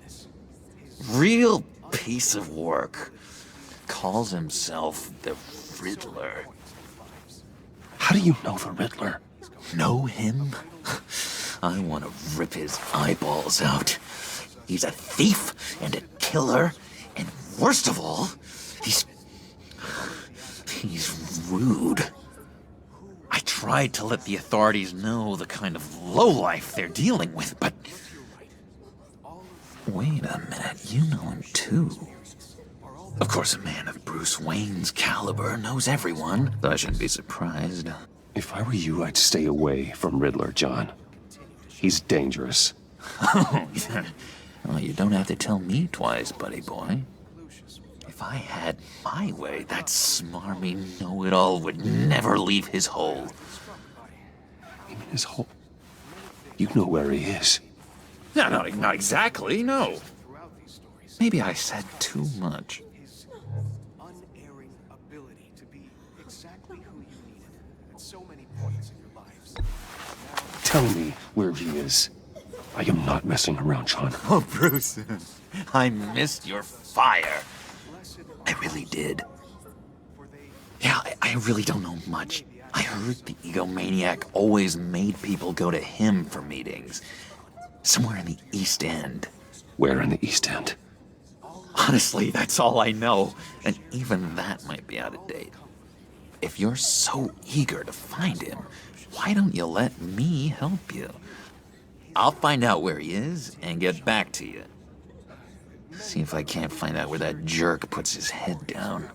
Real piece of work. Calls himself the Riddler. How do you know the Riddler? Know him? I want to rip his eyeballs out. He's a thief and a killer, and worst of all, he's rude. I tried to let the authorities know the kind of lowlife they're dealing with, but... Wait a minute, you know him too. Of course, a man of Bruce Wayne's caliber knows everyone, so I shouldn't be surprised. If I were you, I'd stay away from Riddler, John. He's dangerous. Oh, yeah. Well, you don't have to tell me twice, buddy boy. If If I had my way, that smarmy know-it-all would never leave his hole. You mean his hole? You know where he is. No, not exactly, no. Maybe I said too much. Unerring ability to be exactly who you needed at so many points in your lives. Tell me where he is. I am not messing around, John. Oh, Bruce, I missed your fire. I really did. Yeah, I really don't know much. I heard the egomaniac always made people go to him for meetings. Somewhere in the East End. Where in the East End? Honestly, that's all I know. And even that might be out of date. If you're so eager to find him, why don't you let me help you? I'll find out where he is and get back to you. See if I can't find out where that jerk puts his head down.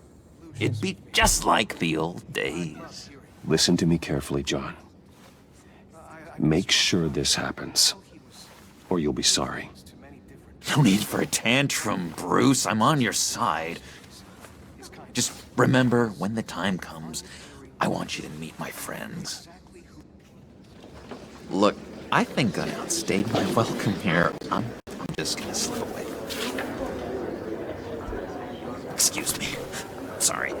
It'd be just like the old days. Listen to me carefully, John. Make sure this happens, or you'll be sorry. No need for a tantrum, Bruce. I'm on your side. Just remember, when the time comes, I want you to meet my friends. Look, I think I outstayed my welcome here. I'm just gonna slip away. Excuse me. Sorry.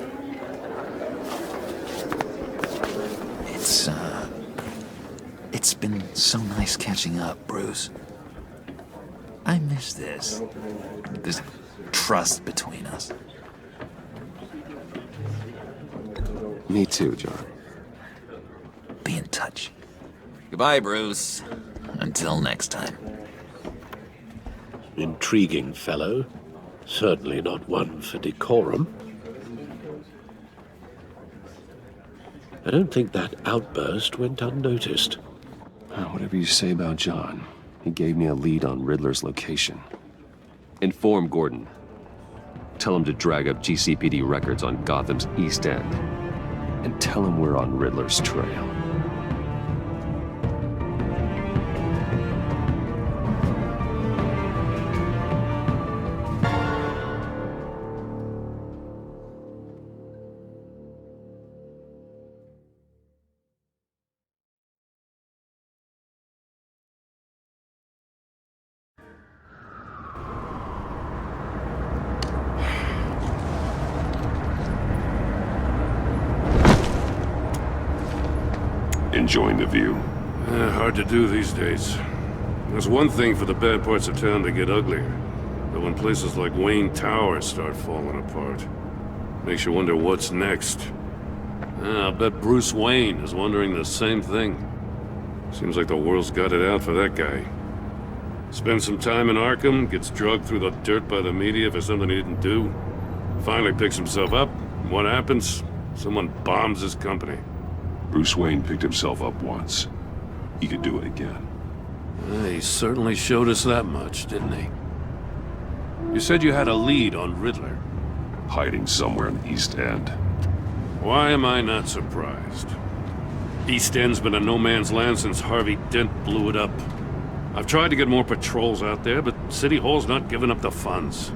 It's been so nice catching up, Bruce. I miss this trust between us. Me too, John. Be in touch. Goodbye, Bruce. Until next time. Intriguing fellow. Certainly not one for decorum. I don't think that outburst went unnoticed. Whatever you say about John, he gave me a lead on Riddler's location. Inform Gordon. Tell him to drag up GCPD records on Gotham's East End. And tell him we're on Riddler's trail. Enjoying the view? Hard to do these days. There's one thing for the bad parts of town to get uglier. But when places like Wayne Tower start falling apart, makes you wonder what's next. I'll bet Bruce Wayne is wondering the same thing. Seems like the world's got it out for that guy. Spends some time in Arkham, gets drugged through the dirt by the media for something he didn't do. Finally picks himself up. What happens? Someone bombs his company. Bruce Wayne picked himself up once. He could do it again. He certainly showed us that much, didn't he? You said you had a lead on Riddler. Hiding somewhere in the East End. Why am I not surprised? East End's been a no-man's land since Harvey Dent blew it up. I've tried to get more patrols out there, but City Hall's not giving up the funds.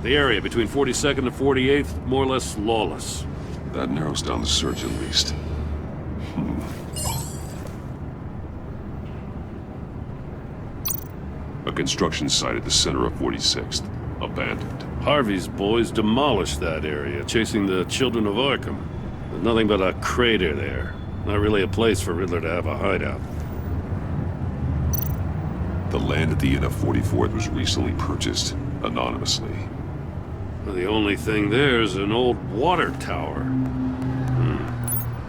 The area between 42nd and 48th, more or less lawless. That narrows down the search at least. A construction site at the center of 46th. Abandoned. Harvey's boys demolished that area, chasing the children of Arkham. There's nothing but a crater there. Not really a place for Riddler to have a hideout. The land at the end of 44th was recently purchased, anonymously. Well, the only thing there is an old water tower.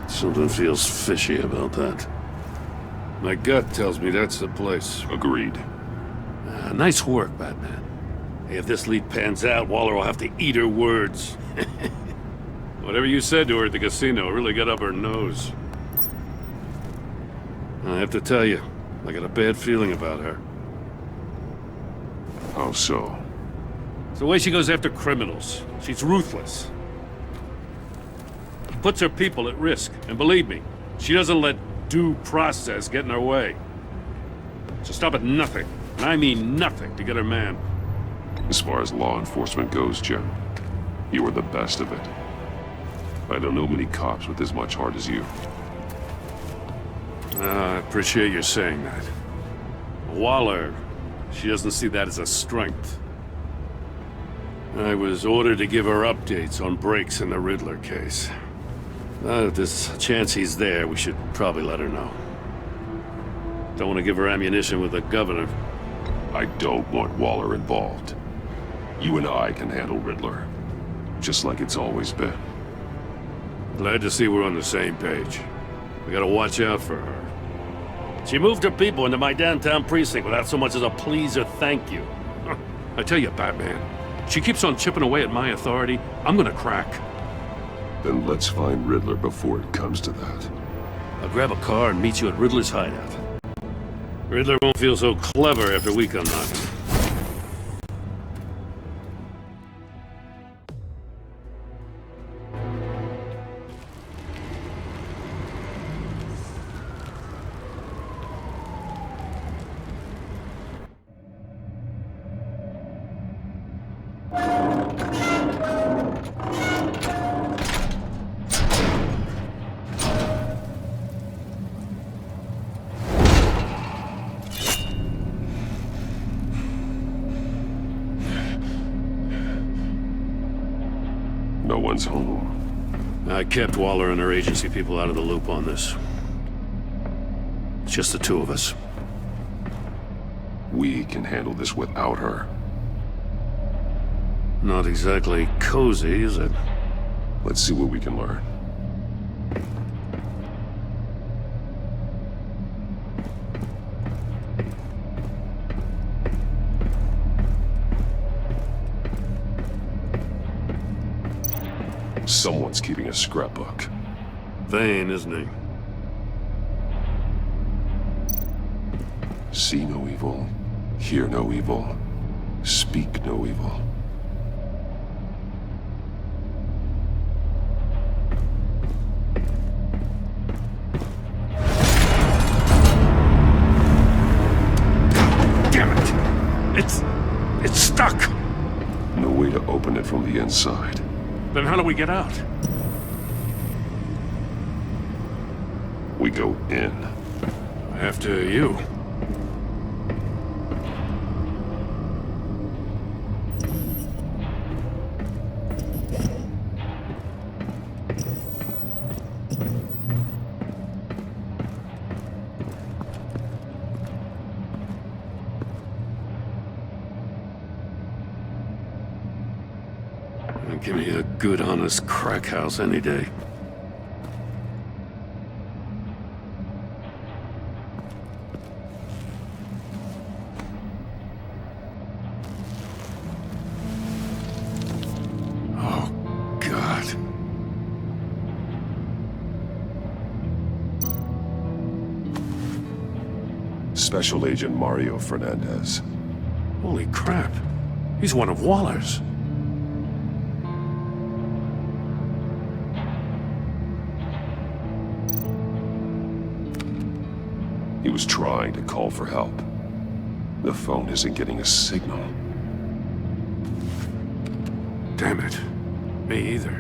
Something feels fishy about that. My gut tells me that's the place. Agreed. Nice work, Batman. Hey, if this lead pans out, Waller will have to eat her words. Whatever you said to her at the casino really got up her nose. I have to tell you, I got a bad feeling about her. How so? It's the way she goes after criminals. She's ruthless. Puts her people at risk. And believe me, she doesn't let due process get in her way. So stop at nothing, and I mean nothing, to get her man. As far as law enforcement goes, Jim, You were the best of it. I don't know many cops with as much heart as you. I appreciate you saying that. Waller, she doesn't see that as a strength. I was ordered to give her updates on breaks in the Riddler case. If there's a chance he's there, we should probably let her know. Don't want to give her ammunition with the governor. I don't want Waller involved. You and I can handle Riddler, just like it's always been. Glad to see we're on the same page. We gotta watch out for her. She moved her people into my downtown precinct without so much as a please or thank you. I tell you, Batman, she keeps on chipping away at my authority. I'm gonna crack. Then let's find Riddler before it comes to that. I'll grab a car and meet you at Riddler's hideout. Riddler won't feel so clever after we come knocking. No one's home. I kept Waller and her agency people out of the loop on this. It's just the two of us. We can handle this without her. Not exactly cozy, is it? Let's see what we can learn. Someone's keeping a scrapbook. Vane, isn't he? See no evil, hear no evil, speak no evil. Damn it! It's stuck! No way to open it from the inside. Then how do we get out? We go in. After you. Give me a good, honest crack house any day. Oh, God. Special Agent Mario Fernandez. Holy crap. He's one of Waller's. He was trying to call for help. The phone isn't getting a signal. Damn it. Me either.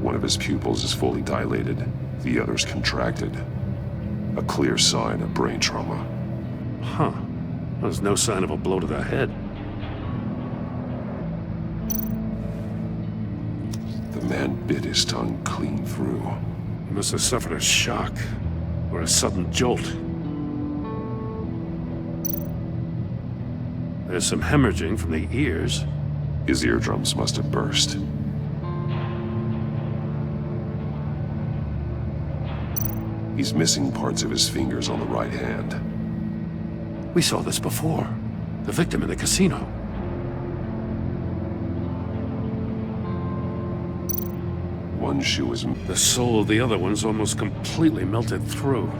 One of his pupils is fully dilated. The other's contracted. A clear sign of brain trauma. Huh. There's no sign of a blow to the head. The man bit his tongue clean through. He must have suffered a shock, or a sudden jolt. There's some hemorrhaging from the ears. His eardrums must have burst. He's missing parts of his fingers on the right hand. We saw this before. The victim in the casino. One shoe is... The sole of the other one's almost completely melted through.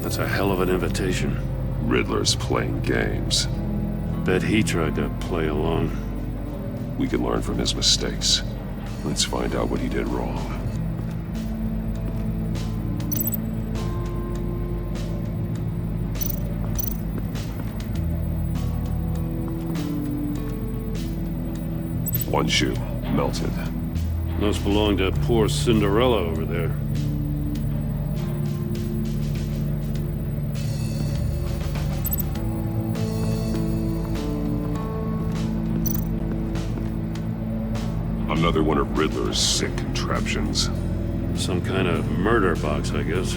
That's a hell of an invitation. Riddler's playing games. Bet he tried to play along. We can learn from his mistakes. Let's find out what he did wrong. One shoe, melted. Must belong to poor Cinderella over there. Another one of Riddler's sick contraptions. Some kind of murder box, I guess.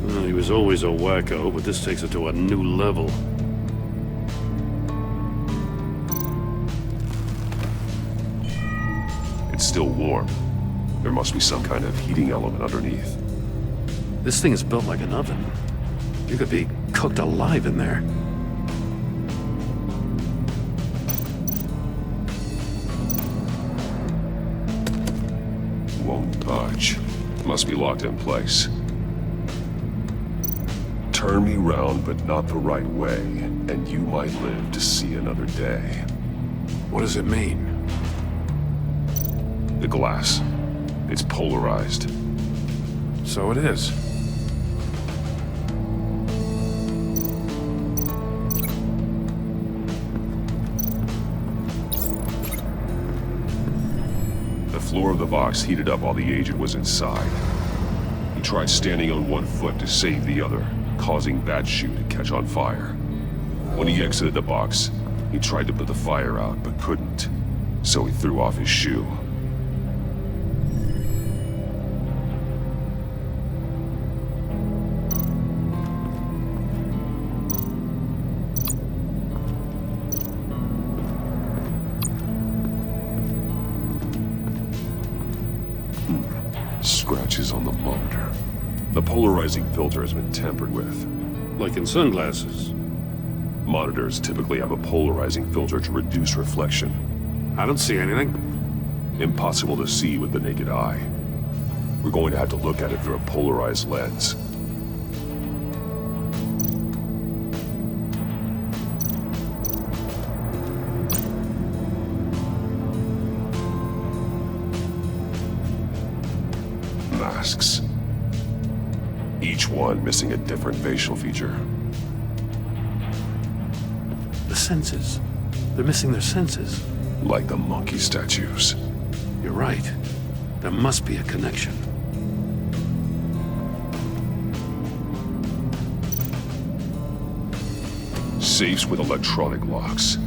Well, he was always a wacko, but this takes it to a new level. It's still warm. There must be some kind of heating element underneath. This thing is built like an oven. You could be cooked alive in there. Won't budge. Must be locked in place. Turn me round, but not the right way, and you might live to see another day. What does it mean? The glass. It's polarized. So it is. The floor of the box heated up while the agent was inside. He tried standing on one foot to save the other, causing that shoe to catch on fire. When he exited the box, he tried to put the fire out, but couldn't. So he threw off his shoe. Scratches on the monitor. The polarizing filter has been tampered with. Like in sunglasses. Monitors typically have a polarizing filter to reduce reflection. I don't see anything. Impossible to see with the naked eye. We're going to have to look at it through a polarized lens. Masks. Each one missing a different facial feature. The senses. They're missing their senses. Like the monkey statues. You're right. There must be a connection. Safes with electronic locks.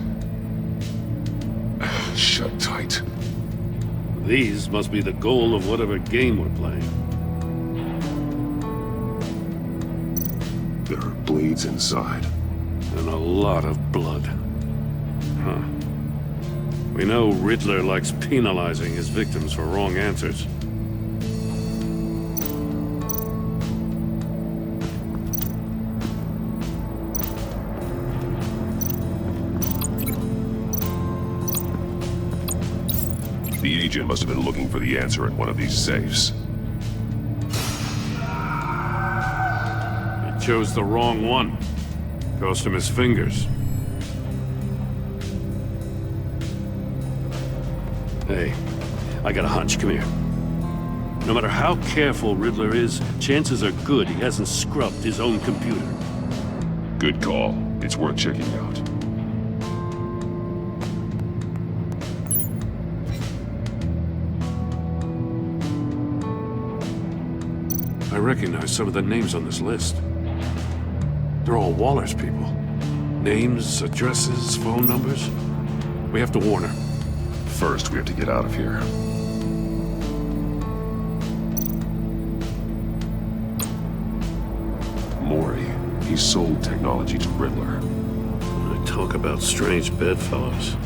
Shut tight. These must be the goal of whatever game we're playing. There are bleeds inside. And a lot of blood. Huh. We know Riddler likes penalizing his victims for wrong answers. The agent must have been looking for the answer in one of these safes. He chose the wrong one. Cost him his fingers. Hey, I got a hunch. Come here. No matter how careful Riddler is, chances are good he hasn't scrubbed his own computer. Good call. It's worth checking out. I recognize some of the names on this list. They're all Waller's people. Names, addresses, phone numbers. We have to warn her. First, we have to get out of here. Mori, he sold technology to Riddler. Talk about strange bedfellows.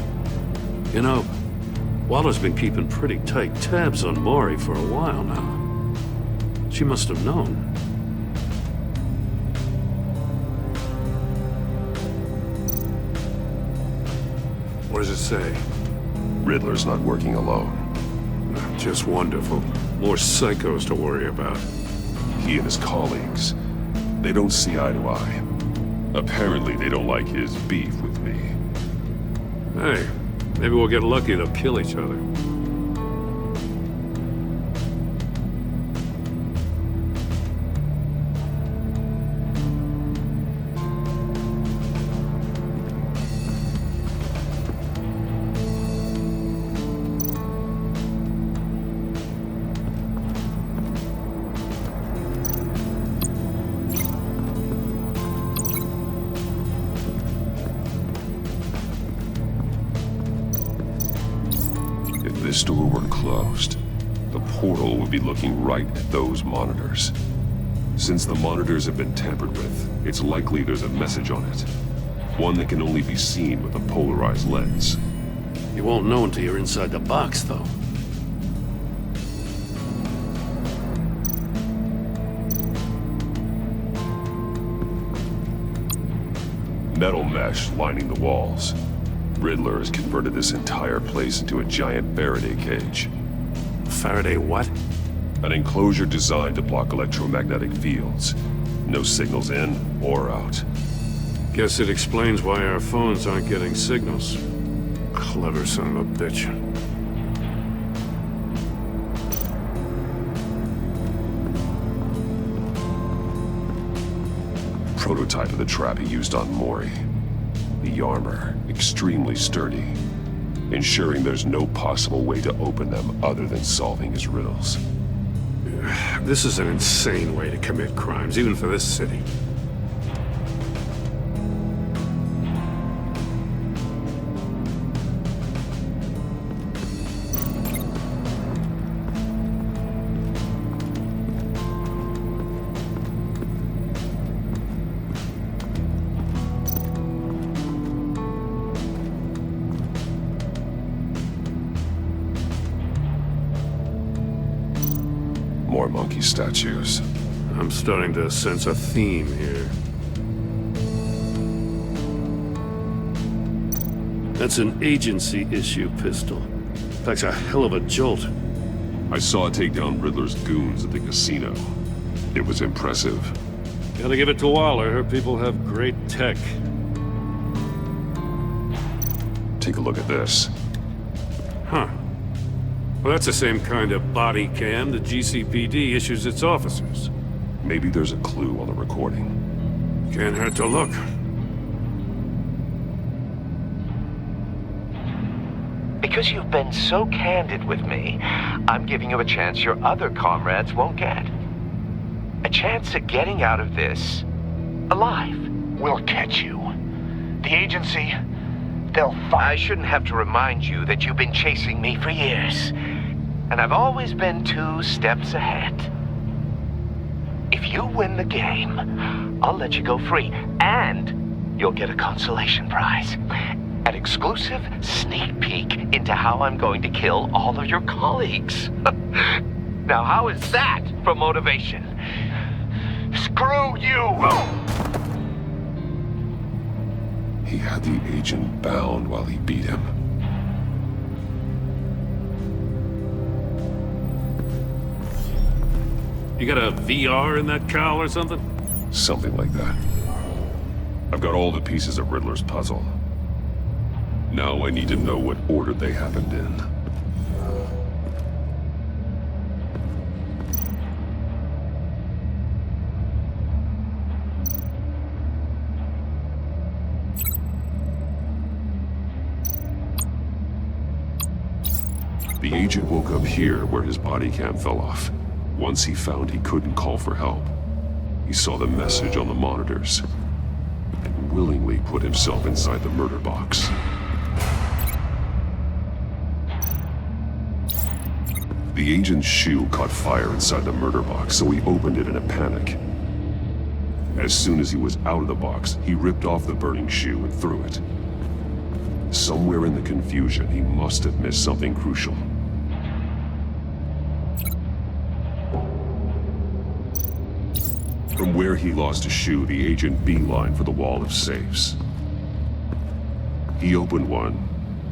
You know, Waller's been keeping pretty tight tabs on Mori for a while now. She must have known. What does it say? Riddler's not working alone. Just wonderful. More psychos to worry about. He and his colleagues, they don't see eye to eye. Apparently, they don't like his beef with me. Hey, maybe we'll get lucky to kill each other. If this door were closed, the portal would be looking right at those monitors. Since the monitors have been tampered with, it's likely there's a message on it. One that can only be seen with a polarized lens. You won't know until you're inside the box, though. Metal mesh lining the walls. Riddler has converted this entire place into a giant Faraday cage. Faraday what? An enclosure designed to block electromagnetic fields. No signals in or out. Guess it explains why our phones aren't getting signals. Clever son of a bitch. Prototype of the trap he used on Mori. The armor, extremely sturdy, ensuring there's no possible way to open them other than solving his riddles. This is an insane way to commit crimes, even for this city. More monkey statues. I'm starting to sense a theme here. That's an agency-issue pistol. Packs a hell of a jolt. I saw it take down Riddler's goons at the casino. It was impressive. Gotta give it to Waller. Her people have great tech. Take a look at this. Huh. Well, that's the same kind of body cam the GCPD issues its officers. Maybe there's a clue on the recording. Can't hurt to look. Because you've been so candid with me, I'm giving you a chance your other comrades won't get. A chance at getting out of this alive. We'll catch you. The agency, they'll find... I shouldn't have to remind you that you've been chasing me for years. And I've always been 2 steps ahead. If you win the game, I'll let you go free. And you'll get a consolation prize. An exclusive sneak peek into how I'm going to kill all of your colleagues. Now, how is that for motivation? Screw you! He had the agent bound while he beat him. You got a VR in that cowl or something? Something like that. I've got all the pieces of Riddler's puzzle. Now I need to know what order they happened in. The agent woke up here where his body cam fell off. Once he found he couldn't call for help, he saw the message on the monitors and willingly put himself inside the murder box. The agent's shoe caught fire inside the murder box, so he opened it in a panic. As soon as he was out of the box, he ripped off the burning shoe and threw it. Somewhere in the confusion, he must have missed something crucial. From where he lost a shoe, the agent beelined for the wall of safes. He opened one,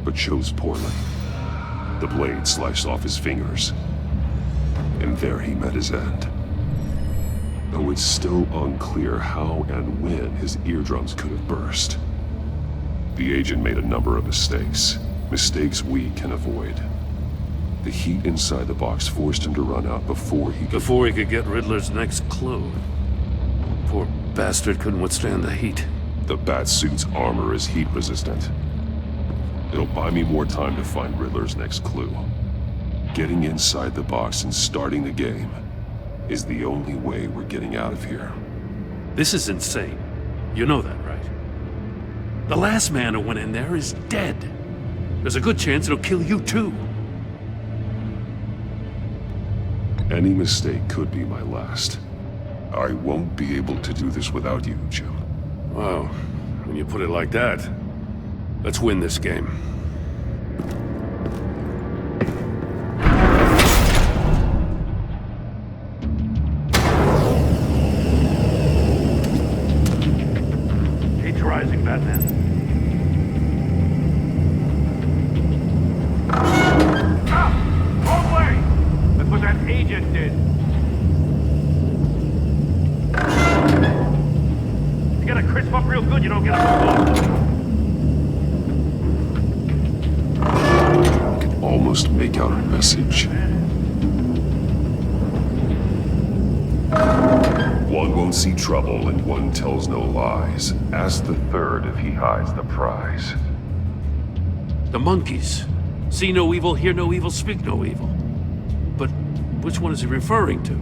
but chose poorly. The blade sliced off his fingers. And there he met his end. Though it's still unclear how and when his eardrums could have burst. The agent made a number of mistakes. Mistakes we can avoid. The heat inside the box forced him to run out before he could get Riddler's next clue. Poor bastard couldn't withstand the heat. The Batsuit's armor is heat resistant. It'll buy me more time to find Riddler's next clue. Getting inside the box and starting the game is the only way we're getting out of here. This is insane. You know that, right? The last man who went in there is dead. There's a good chance it'll kill you too. Any mistake could be my last. I won't be able to do this without you, Jim. Wow, when you put it like that, let's win this game. Heat's rising, Batman. Wrong way! That's what that agent did. You gotta crisp up real good, you don't get a I can almost make out a message. One won't see trouble and one tells no lies. Ask the third if he hides the prize. The monkeys. See no evil, hear no evil, speak no evil. But which one is he referring to?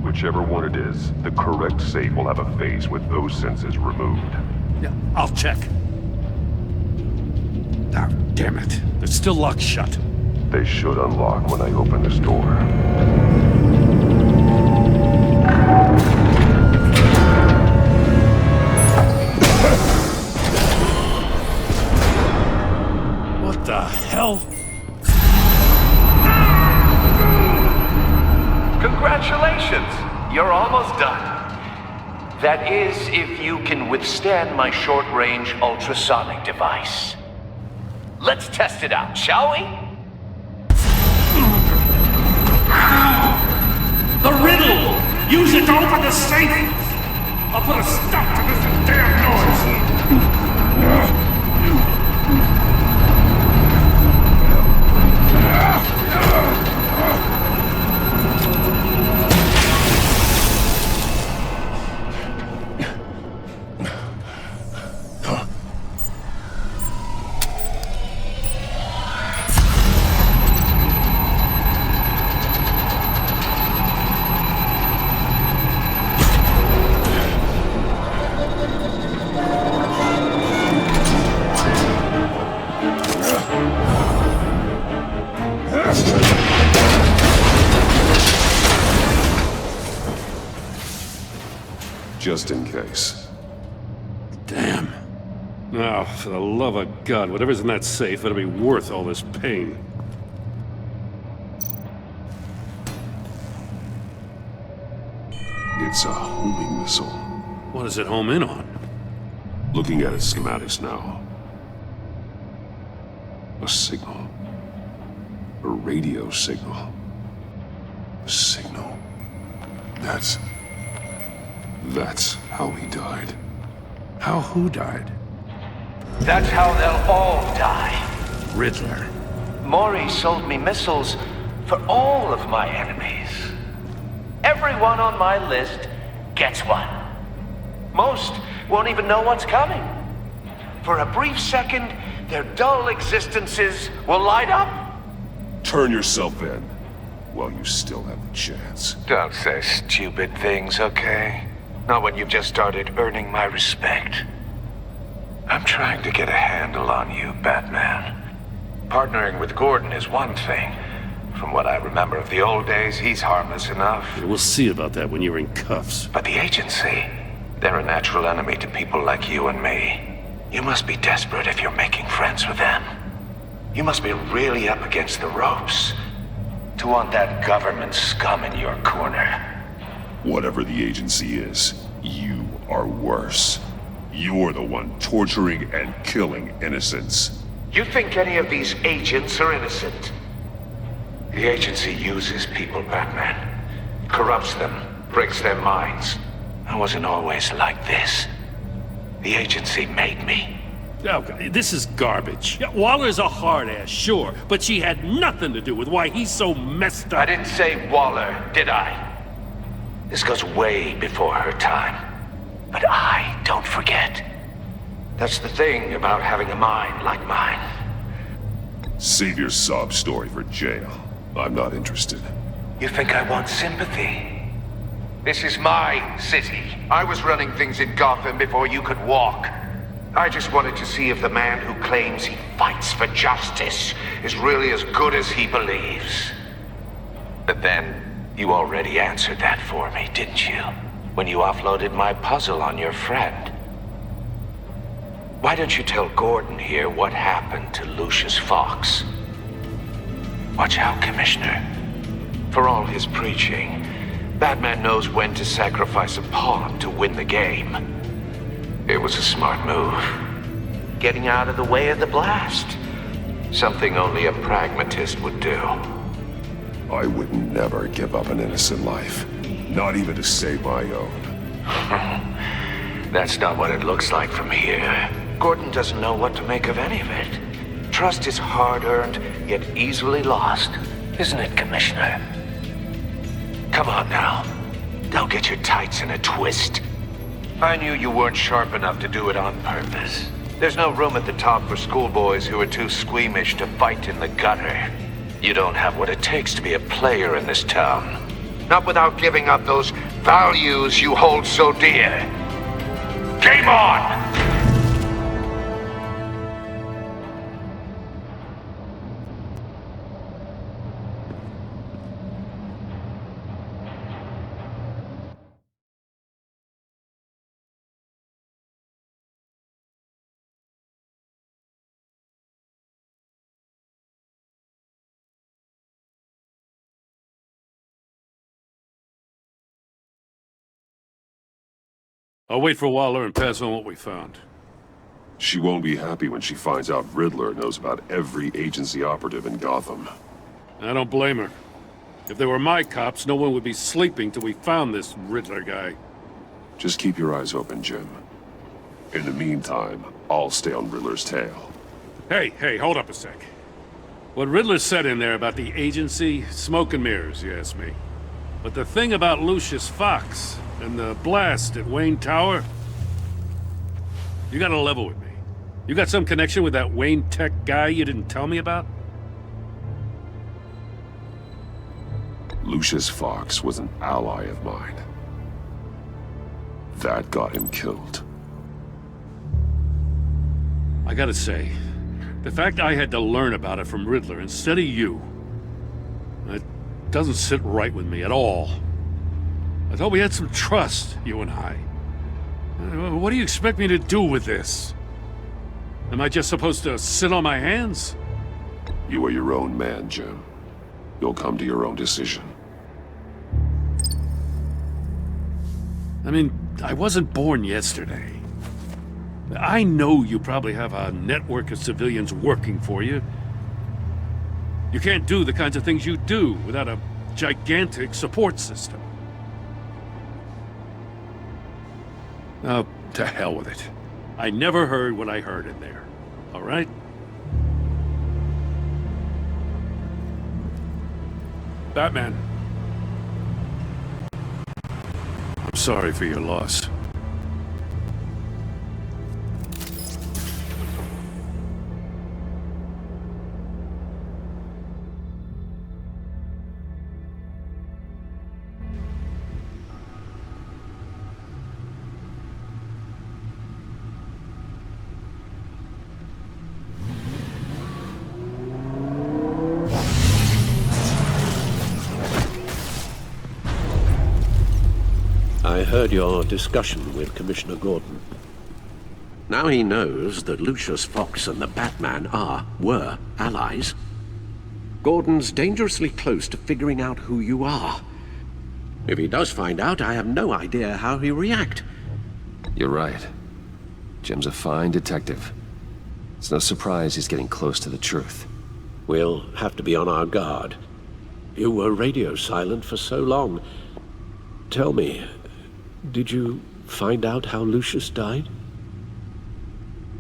Whichever one it is, the correct safe will have a face with those senses removed. Yeah, I'll check. Ah, damn it. They're still locked shut. They should unlock when I open this door. What the hell? Congratulations! You're almost done. That is, if you can withstand my short-range ultrasonic device. Let's test it out, shall we? The riddle! Use it to open the safe! I'll put a stop to this damn noise! Just in case. Damn. Now, for the love of God, whatever's in that safe better be worth all this pain. It's a homing missile. What does it home in on? Looking at its schematics now. A signal. A radio signal. A signal. That's how he died. How who died? That's how they'll all die. Riddler. Maury sold me missiles for all of my enemies. Everyone on my list gets one. Most won't even know what's coming. For a brief second, their dull existences will light up. Turn yourself in while you still have the chance. Don't say stupid things, okay? Not when you've just started earning my respect. I'm trying to get a handle on you, Batman. Partnering with Gordon is one thing. From what I remember of the old days, he's harmless enough. Yeah, we'll see about that when you're in cuffs. But the agency, they're a natural enemy to people like you and me. You must be desperate if you're making friends with them. You must be really up against the ropes to want that government scum in your corner. Whatever the agency is, you are worse. You're the one torturing and killing innocents. You think any of these agents are innocent? The agency uses people, Batman. Corrupts them, breaks their minds. I wasn't always like this. The agency made me. Okay, this is garbage. Yeah, Waller's a hard-ass, sure, but she had nothing to do with why he's so messed up. I didn't say Waller, did I? This goes way before her time. But I don't forget. That's the thing about having a mind like mine. Save your sob story for jail. I'm not interested. You think I want sympathy? This is my city. I was running things in Gotham before you could walk. I just wanted to see if the man who claims he fights for justice is really as good as he believes. But then, you already answered that for me, didn't you? When you offloaded my puzzle on your friend. Why don't you tell Gordon here what happened to Lucius Fox? Watch out, Commissioner. For all his preaching, Batman knows when to sacrifice a pawn to win the game. It was a smart move. Getting out of the way of the blast. Something only a pragmatist would do. I would never give up an innocent life. Not even to save my own. That's not what it looks like from here. Gordon doesn't know what to make of any of it. Trust is hard-earned, yet easily lost. Isn't it, Commissioner? Come on now. Don't get your tights in a twist. I knew you weren't sharp enough to do it on purpose. There's no room at the top for schoolboys who are too squeamish to fight in the gutter. You don't have what it takes to be a player in this town. Not without giving up those values you hold so dear. Game on! I'll wait for Waller and pass on what we found. She won't be happy when she finds out Riddler knows about every agency operative in Gotham. I don't blame her. If they were my cops, no one would be sleeping till we found this Riddler guy. Just keep your eyes open, Jim. In the meantime, I'll stay on Riddler's tail. Hey, hold up a sec. What Riddler said in there about the agency, smoke and mirrors, you ask me. But the thing about Lucius Fox and the blast at Wayne Tower, you gotta level with me. You got some connection with that Wayne Tech guy you didn't tell me about? Lucius Fox was an ally of mine. That got him killed. I gotta say, the fact I had to learn about it from Riddler instead of you, it doesn't sit right with me at all. I thought we had some trust, you and I. What do you expect me to do with this? Am I just supposed to sit on my hands? You are your own man, Jim. You'll come to your own decision. I mean, I wasn't born yesterday. I know you probably have a network of civilians working for you. You can't do the kinds of things you do without a gigantic support system. Oh, to hell with it. I never heard what I heard in there. All right? Batman. I'm sorry for your loss. I heard your discussion with Commissioner Gordon. Now he knows that Lucius Fox and the Batman were allies. Gordon's dangerously close to figuring out who you are. If he does find out, I have no idea how he'll react. You're right. Jim's a fine detective. It's no surprise he's getting close to the truth. We'll have to be on our guard. You were radio silent for so long. Tell me, did you find out how Lucius died?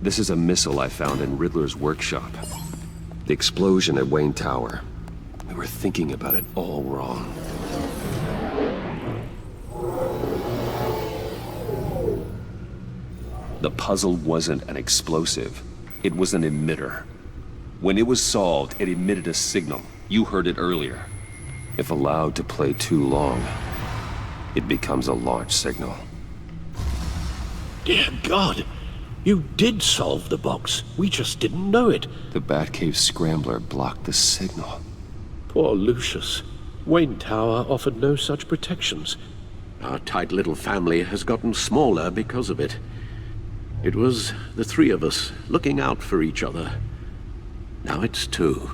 This is a missile I found in Riddler's workshop. The explosion at Wayne Tower. We were thinking about it all wrong. The puzzle wasn't an explosive. It was an emitter. When it was solved, it emitted a signal. You heard it earlier. If allowed to play too long, it becomes a launch signal. Dear God! You did solve the box. We just didn't know it. The Batcave scrambler blocked the signal. Poor Lucius. Wayne Tower offered no such protections. Our tight little family has gotten smaller because of it. It was the three of us looking out for each other. Now it's two.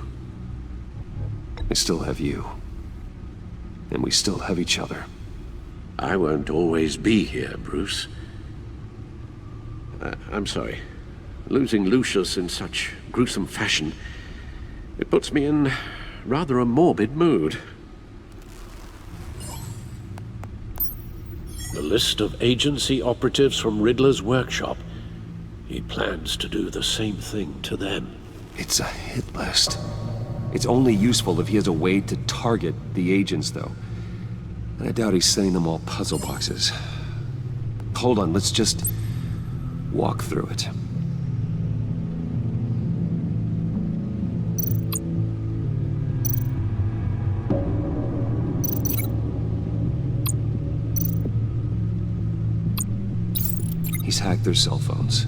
I still have you. And we still have each other. I won't always be here, Bruce. I'm sorry. Losing Lucius in such gruesome fashion, it puts me in rather a morbid mood. The list of agency operatives from Riddler's workshop. He plans to do the same thing to them. It's a hit list. It's only useful if he has a way to target the agents, though. And I doubt he's sending them all puzzle boxes. Hold on, let's just walk through it. He's hacked their cell phones.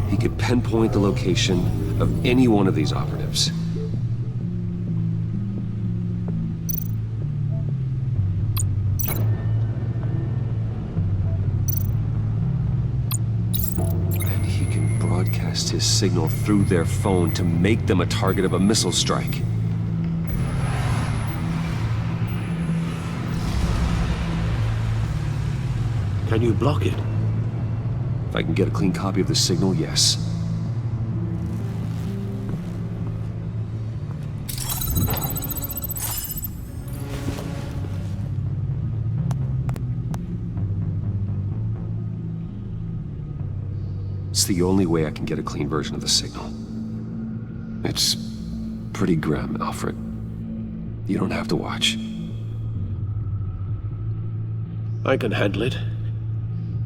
He could pinpoint the location of any one of these operatives. And he can broadcast his signal through their phone to make them a target of a missile strike. Can you block it? If I can get a clean copy of the signal, yes. It's the only way I can get a clean version of the signal. It's pretty grim, Alfred. You don't have to watch. I can handle it.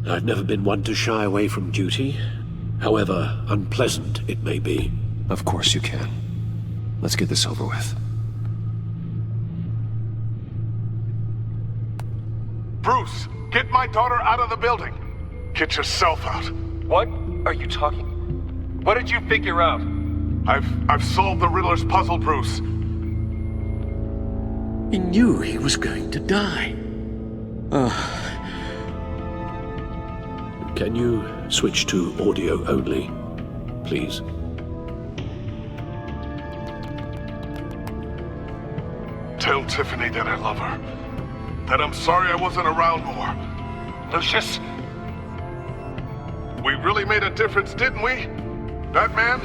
I've never been one to shy away from duty, however unpleasant it may be. Of course you can. Let's get this over with. Bruce, get my daughter out of the building. Get yourself out. What are you talking? What did you figure out? I've solved the Riddler's puzzle, Bruce. He knew he was going to die. Can you switch to audio only, please? Tell Tiffany that I love her. That I'm sorry I wasn't around more. Lucius? We really made a difference, didn't we? Batman?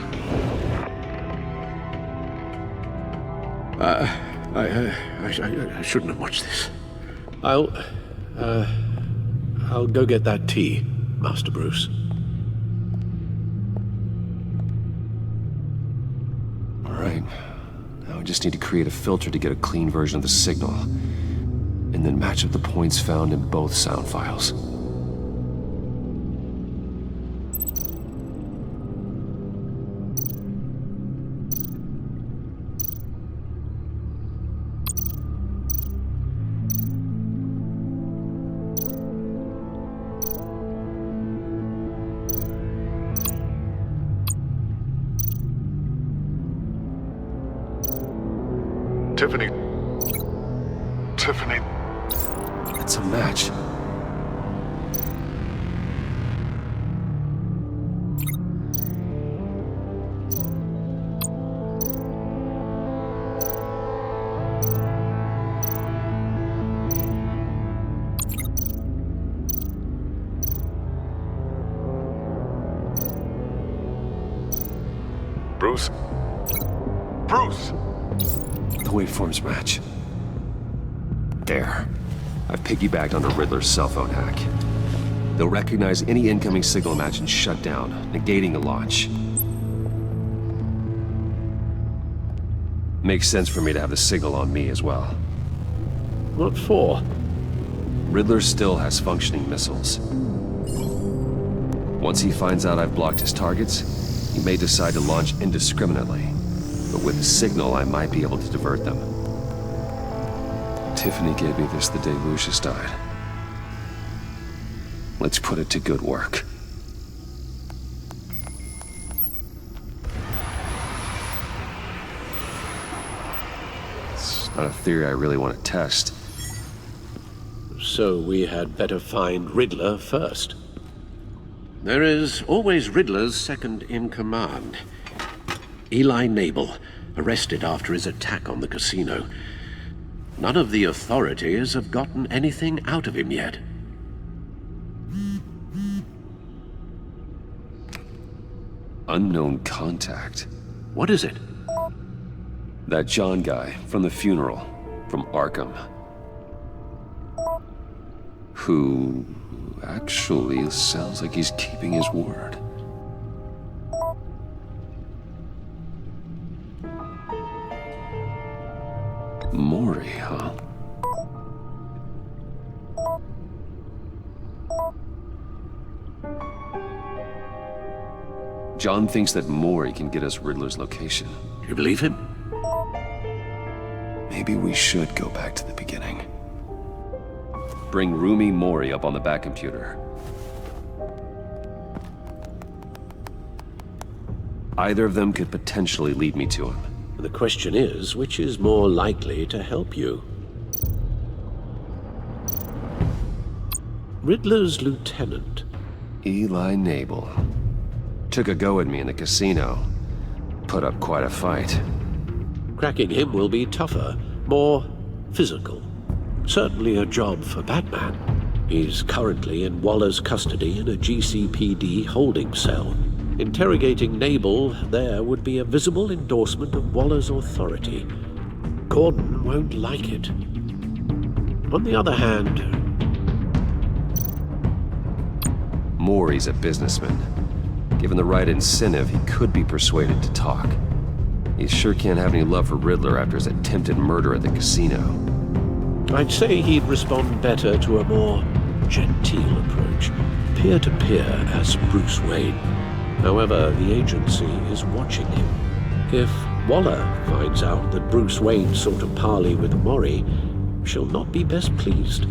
I shouldn't have watched this. I'll go get that tea, Master Bruce. All right. Now I just need to create a filter to get a clean version of the signal, and then match up the points found in both sound files. Tiffany. It's a match. Bruce? Bruce! The waveforms match. There. I've piggybacked on a Riddler's cell phone hack. They'll recognize any incoming signal match and shut down, negating the launch. Makes sense for me to have the signal on me as well. What for? Riddler still has functioning missiles. Once he finds out I've blocked his targets, he may decide to launch indiscriminately. But with the signal, I might be able to divert them. Tiffany gave me this the day Lucius died. Let's put it to good work. It's not a theory I really want to test. So we had better find Riddler first. There is always Riddler's second in command. Eli Nabel, arrested after his attack on the casino. None of the authorities have gotten anything out of him yet. Unknown contact. What is it? That John guy from the funeral, from Arkham. Who actually sounds like he's keeping his word. Maury, huh? John thinks that Maury can get us Riddler's location. You believe him? Maybe we should go back to the beginning. Bring Rumi Maury up on the back computer. Either of them could potentially lead me to him. The question is, which is more likely to help you? Riddler's lieutenant. Eli Nabel. Took a go at me in the casino. Put up quite a fight. Cracking him will be tougher, more physical. Certainly a job for Batman. He's currently in Waller's custody in a GCPD holding cell. Interrogating Nabel there would be a visible endorsement of Waller's authority. Gordon won't like it. On the other hand... Maury's a businessman. Given the right incentive, he could be persuaded to talk. He sure can't have any love for Riddler after his attempted murder at the casino. I'd say he'd respond better to a more genteel approach. Peer-to-peer as Bruce Wayne. However, the agency is watching him. If Waller finds out that Bruce Wayne sought a parley with Maury, she'll not be best pleased.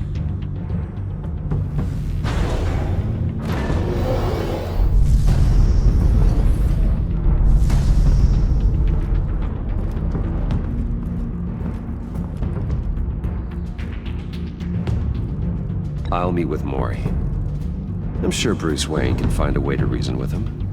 I'll meet with Maury. I'm sure Bruce Wayne can find a way to reason with him.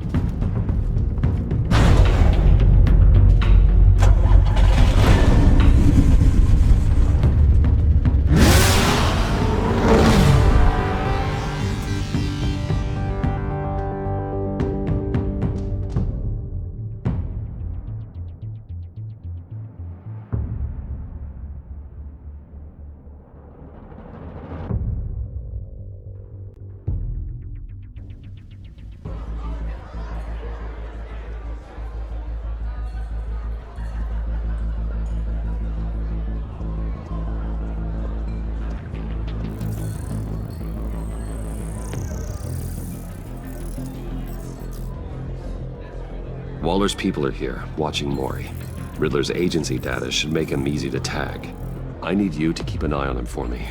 Waller's people are here, watching Maury. Riddler's agency data should make him easy to tag. I need you to keep an eye on him for me.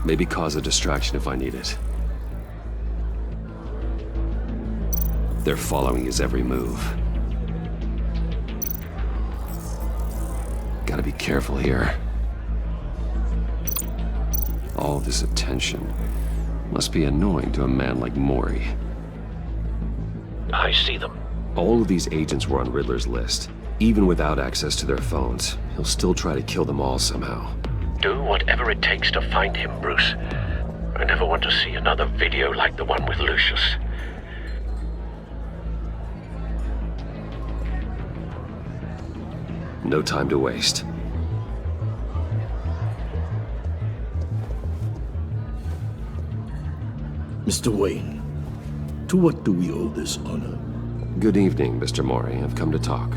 Maybe cause a distraction if I need it. They're following his every move. Gotta be careful here. All this attention must be annoying to a man like Maury. I see them. All of these agents were on Riddler's list. Even without access to their phones, he'll still try to kill them all somehow. Do whatever it takes to find him, Bruce. I never want to see another video like the one with Lucius. No time to waste. Mr. Wayne, to what do we owe this honor? Good evening, Mr. Mori. I've come to talk.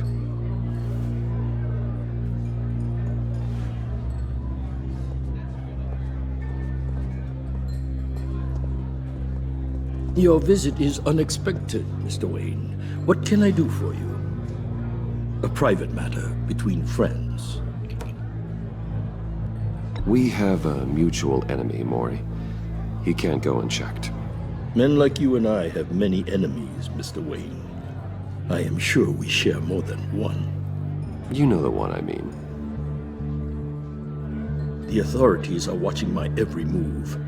Your visit is unexpected, Mr. Wayne. What can I do for you? A private matter between friends. We have a mutual enemy, Mori. He can't go unchecked. Men like you and I have many enemies, Mr. Wayne. I am sure we share more than one. You know the one I mean. The authorities are watching my every move.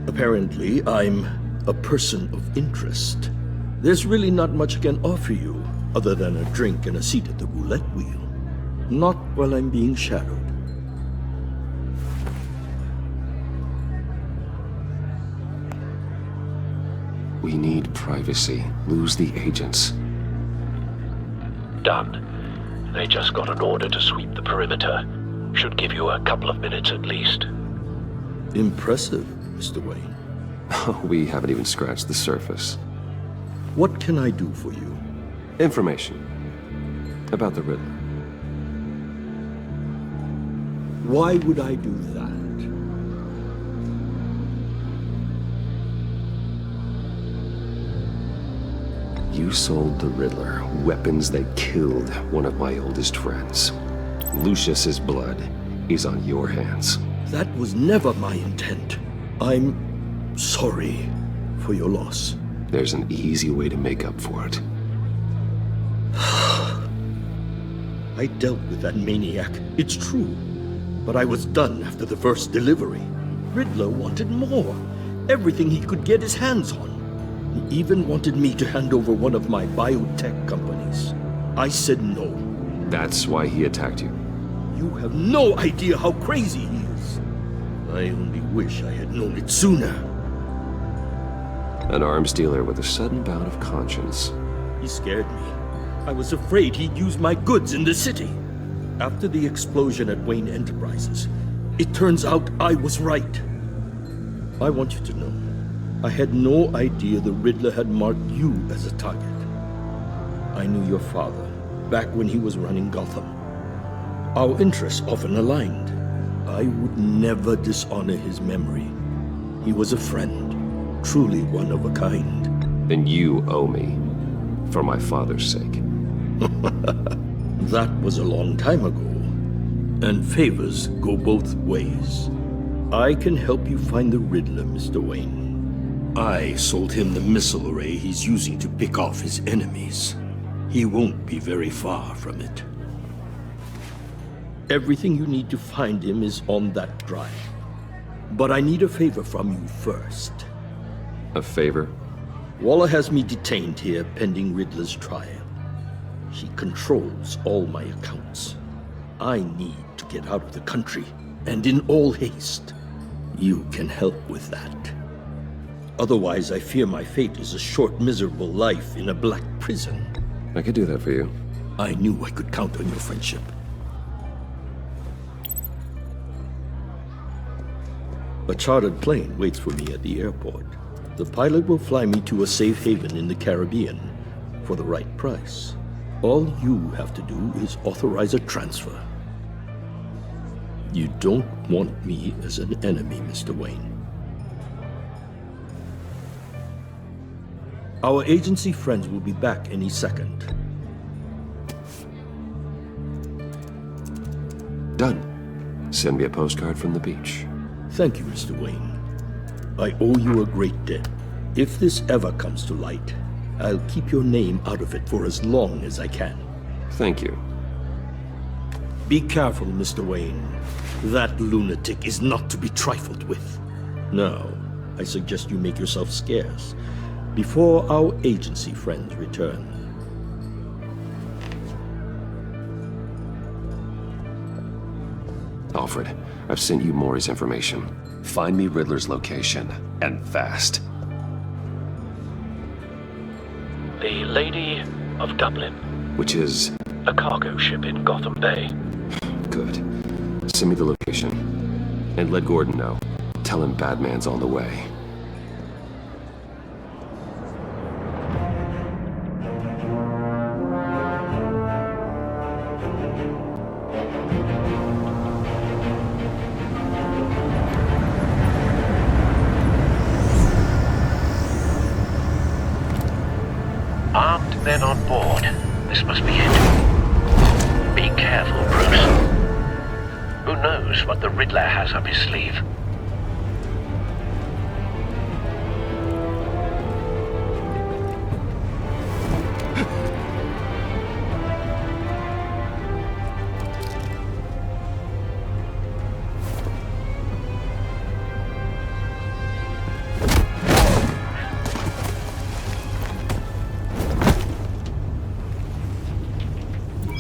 Apparently, I'm a person of interest. There's really not much I can offer you, other than a drink and a seat at the roulette wheel. Not while I'm being shadowed. We need privacy. Lose the agents. Done. They just got an order to sweep the perimeter. Should give you a couple of minutes at least. Impressive, Mr. Wayne. We haven't even scratched the surface. What can I do for you? Information. About the Riddler. Why would I do that? You sold the Riddler weapons that killed one of my oldest friends. Lucius's blood is on your hands. That was never my intent. I'm sorry for your loss. There's an easy way to make up for it. I dealt with that maniac, it's true. But I was done after the first delivery. Riddler wanted more. Everything he could get his hands on. He even wanted me to hand over one of my biotech companies. I said no. That's why he attacked you. You have no idea how crazy he is. I only wish I had known it sooner. An arms dealer with a sudden bout of conscience. He scared me. I was afraid he'd use my goods in the city. After the explosion at Wayne Enterprises, it turns out I was right. I want you to know, I had no idea the Riddler had marked you as a target. I knew your father, back when he was running Gotham. Our interests often aligned. I would never dishonor his memory. He was a friend, truly one of a kind. Then you owe me, for my father's sake. That was a long time ago, and favors go both ways. I can help you find the Riddler, Mr. Wayne. I sold him the missile array he's using to pick off his enemies. He won't be very far from it. Everything you need to find him is on that drive. But I need a favor from you first. A favor? Waller has me detained here pending Riddler's trial. He controls all my accounts. I need to get out of the country, and in all haste. You can help with that. Otherwise, I fear my fate is a short, miserable life in a black prison. I could do that for you. I knew I could count on your friendship. A chartered plane waits for me at the airport. The pilot will fly me to a safe haven in the Caribbean for the right price. All you have to do is authorize a transfer. You don't want me as an enemy, Mr. Wayne. Our agency friends will be back any second. Done. Send me a postcard from the beach. Thank you, Mr. Wayne. I owe you a great debt. If this ever comes to light, I'll keep your name out of it for as long as I can. Thank you. Be careful, Mr. Wayne. That lunatic is not to be trifled with. Now, I suggest you make yourself scarce before our agency friends return. Alfred, I've sent you Maury's information. Find me Riddler's location, and fast. The Lady of Dublin. Which is? A cargo ship in Gotham Bay. Good. Send me the location. And let Gordon know. Tell him Batman's on the way. This must be it. Be careful, Bruce. Who knows what the Riddler has up his sleeve?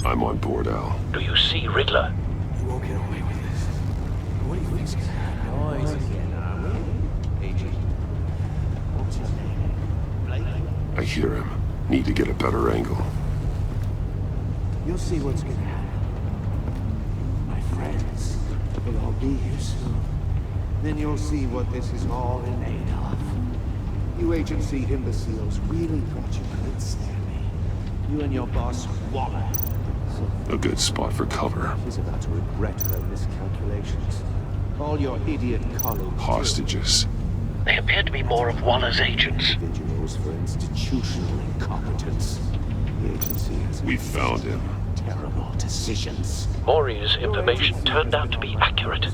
I'm on board, Al. Do you see Riddler? You won't get away with this. What do you think's gonna happen? Noise again, are we? Agent. What's your name? Blake? I hear him. Need to get a better angle. You'll see what's gonna happen. My friends will all be here soon. Then you'll see what this is all in aid of. You agency imbeciles really thought you could stand me. You and your boss, Waller. A good spot for cover. She's about to regret her miscalculations. All your idiot colleagues. Hostages. They appear to be more of Waller's agents. Individuals for institutional incompetence. The agency has We found him. terrible decisions. Maury's information turned out to be accurate.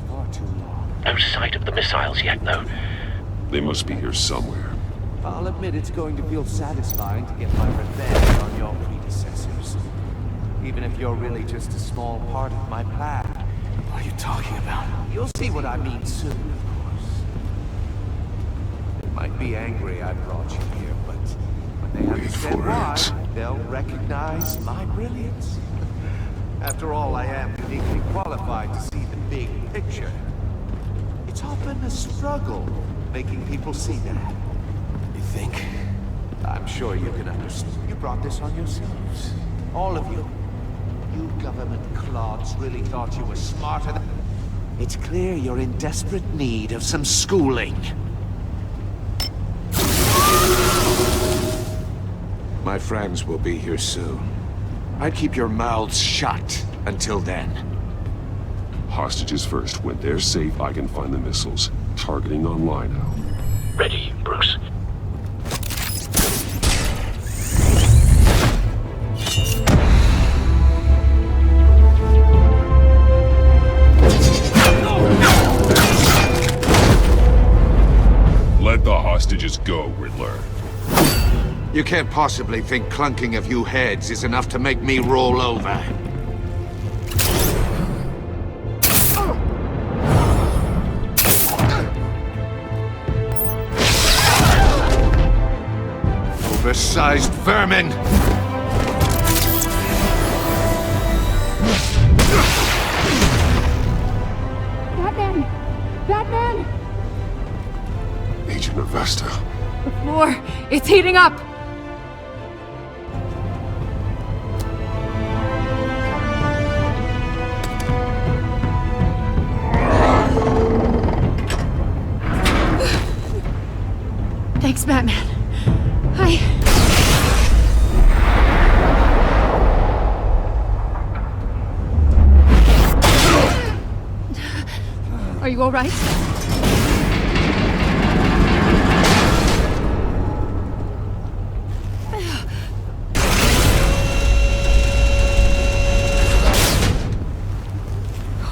No sight of the missiles yet, though. They must be here somewhere. I'll admit it's going to feel satisfying to get my revenge on your predecessors. Even if you're really just a small part of my plan. What are you talking about? You'll see what I mean soon, of course. They might be angry I brought you here, but when they understand why, they'll recognize my brilliance. After all, I am uniquely qualified to see the big picture. It's often a struggle making people see that. You think? I'm sure you can understand. You brought this on yourselves. All of you. You government clods really thought you were smarter than... It's clear you're in desperate need of some schooling. My friends will be here soon. I'd keep your mouths shut until then. Hostages first. When they're safe, I can find the missiles. Targeting online now. Ready, Bruce. Let the hostages go, Riddler. You can't possibly think clunking a few heads is enough to make me roll over. Oversized vermin! Batman! Batman! Agent Avesta. The floor, it's heating up! Thanks, Batman. Are you all right?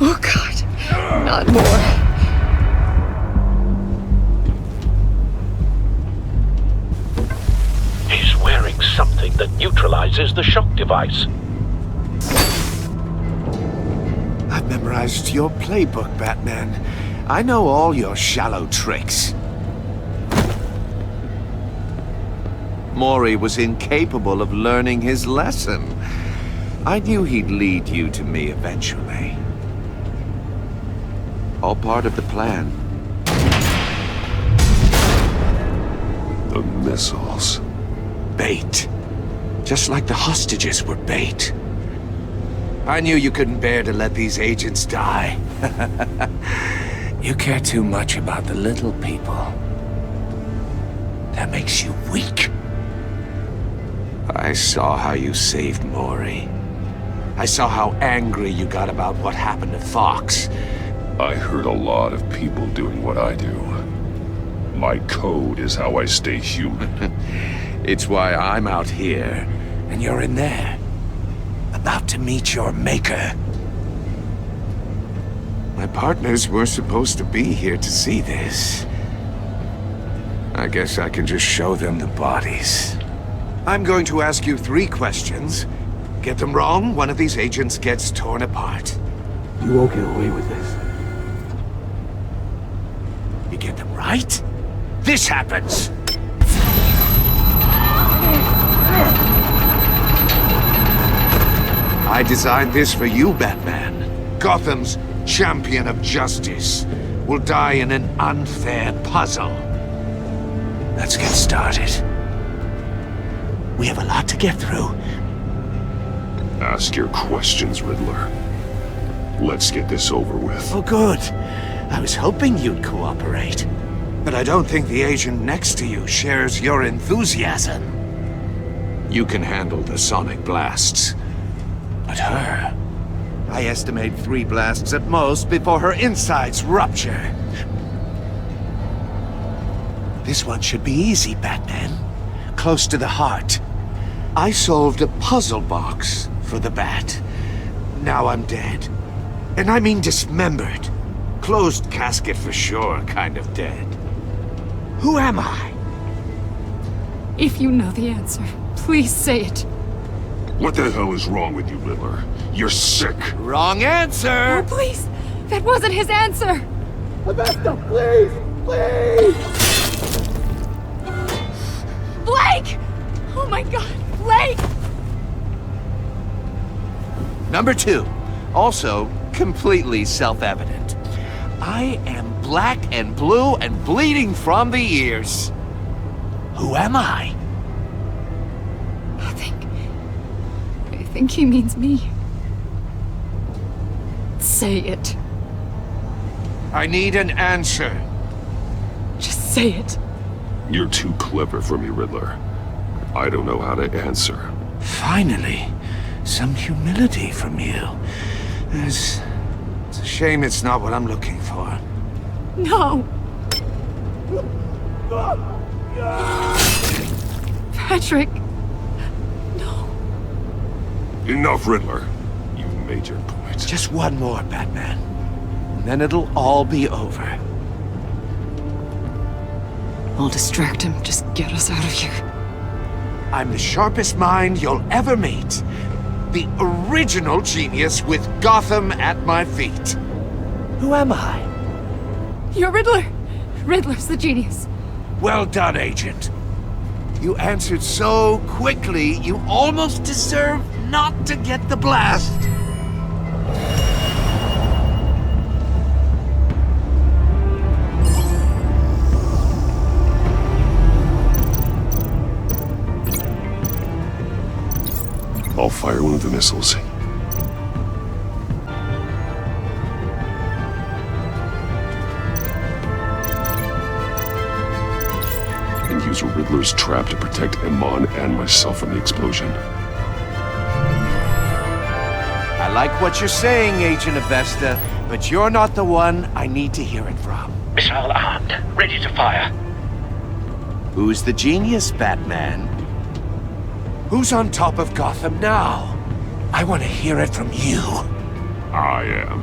Oh, God. Not more. He's wearing something that neutralizes the shock device. I've memorized your playbook, Batman. I know all your shallow tricks. Maury was incapable of learning his lesson. I knew he'd lead you to me eventually. All part of the plan. The missiles. Bait. Just like the hostages were bait. I knew you couldn't bear to let these agents die. You care too much about the little people. That makes you weak. I saw how you saved Maury. I saw how angry you got about what happened to Fox. I heard a lot of people doing what I do. My code is how I stay human. It's why I'm out here, and you're in there. about to meet your maker. My partners were supposed to be here to see this. I guess I can just show them the bodies. I'm going to ask you 3 questions. Get them wrong, one of these agents gets torn apart. You won't get away with this. You get them right, this happens! I designed this for you, Batman. Gotham's champion of justice will die in an unfair puzzle. Let's get started. We have a lot to get through. Ask your questions, Riddler. Let's get this over with. Oh, good. I was hoping you'd cooperate. But I don't think the agent next to you shares your enthusiasm. You can handle the sonic blasts. But her... I estimate 3 blasts at most before her insides rupture. This one should be easy, Batman. Close to the heart. I solved a puzzle box for the Bat. Now I'm dead. And I mean dismembered. Closed casket for sure, kind of dead. Who am I? If you know the answer, please say it. What the hell is wrong with you, Riddler? You're sick. Wrong answer! Oh, please! That wasn't his answer! Augusta, please! Please! Blake! Oh my god, Blake! Number 2. Also, completely self-evident. I am black and blue and bleeding from the ears. Who am I? I think he means me. Say it. I need an answer. Just say it. You're too clever for me, Riddler. I don't know how to answer. Finally, some humility from you. It's a shame it's not what I'm looking for. No! Patrick! Enough, Riddler. You've made your point. Just one more, Batman. And then it'll all be over. I'll distract him. Just get us out of here. I'm the sharpest mind you'll ever meet. The original genius with Gotham at my feet. Who am I? You're Riddler! Riddler's the genius. Well done, Agent. You answered so quickly, you almost deserve not to get the blast. I'll fire one of the missiles. And use a Riddler's trap to protect Iman and myself from the explosion. I like what you're saying, Agent Avesta, but you're not the one I need to hear it from. Missile armed, ready to fire. Who's the genius, Batman? Who's on top of Gotham now? I want to hear it from you. I am.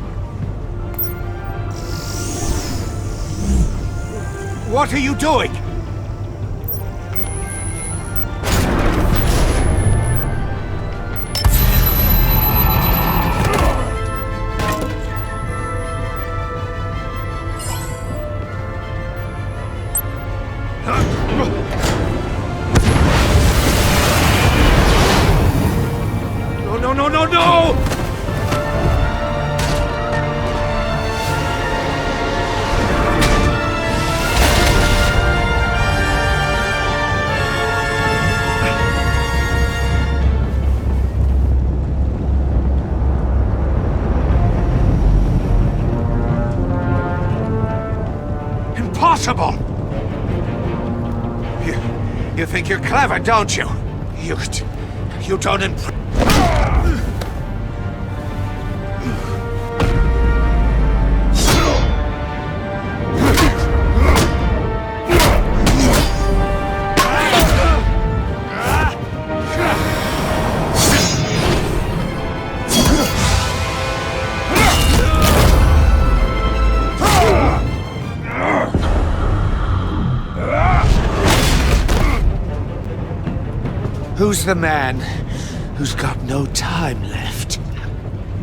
What are you doing? No! Impossible! You think you're clever, don't you? You don't Who's the man who's got no time left?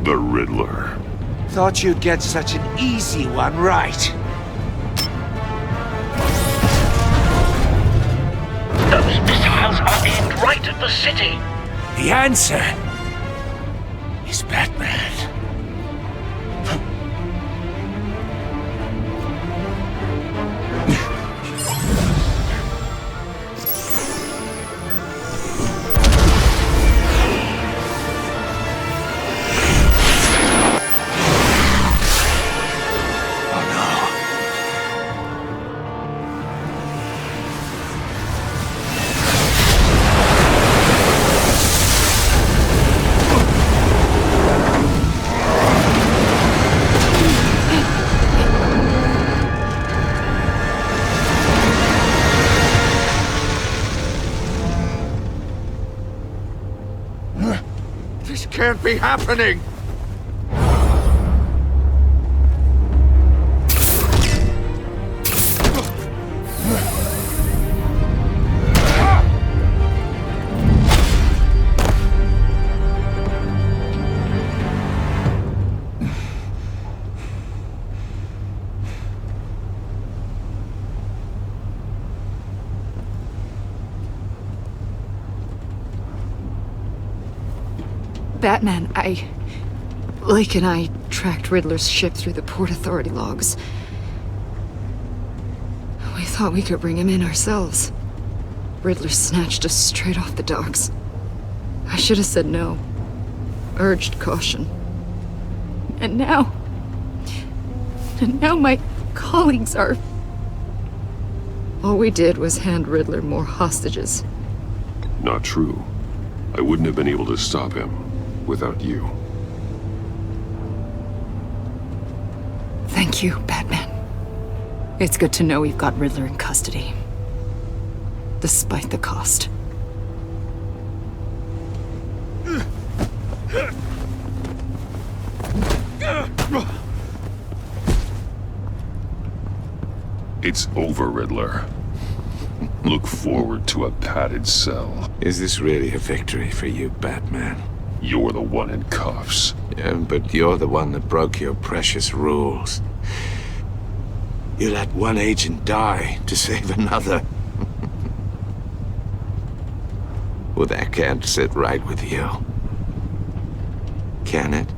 The Riddler. Thought you'd get such an easy one right. Those missiles are aimed right at the city. The answer is Batman. This can't be happening! Batman, Lake and I tracked Riddler's ship through the Port Authority logs. We thought we could bring him in ourselves. Riddler snatched us straight off the docks. I should have said no. Urged caution. And now my colleagues are... All we did was hand Riddler more hostages. Not true. I wouldn't have been able to stop him without you. Thank you, Batman. It's good to know we've got Riddler in custody. Despite the cost. It's over, Riddler. Look forward to a padded cell. Is this really a victory for you, Batman? You're the one in cuffs. Yeah, but you're the one that broke your precious rules. You let one agent die to save another. Well, that can't sit right with you. Can it?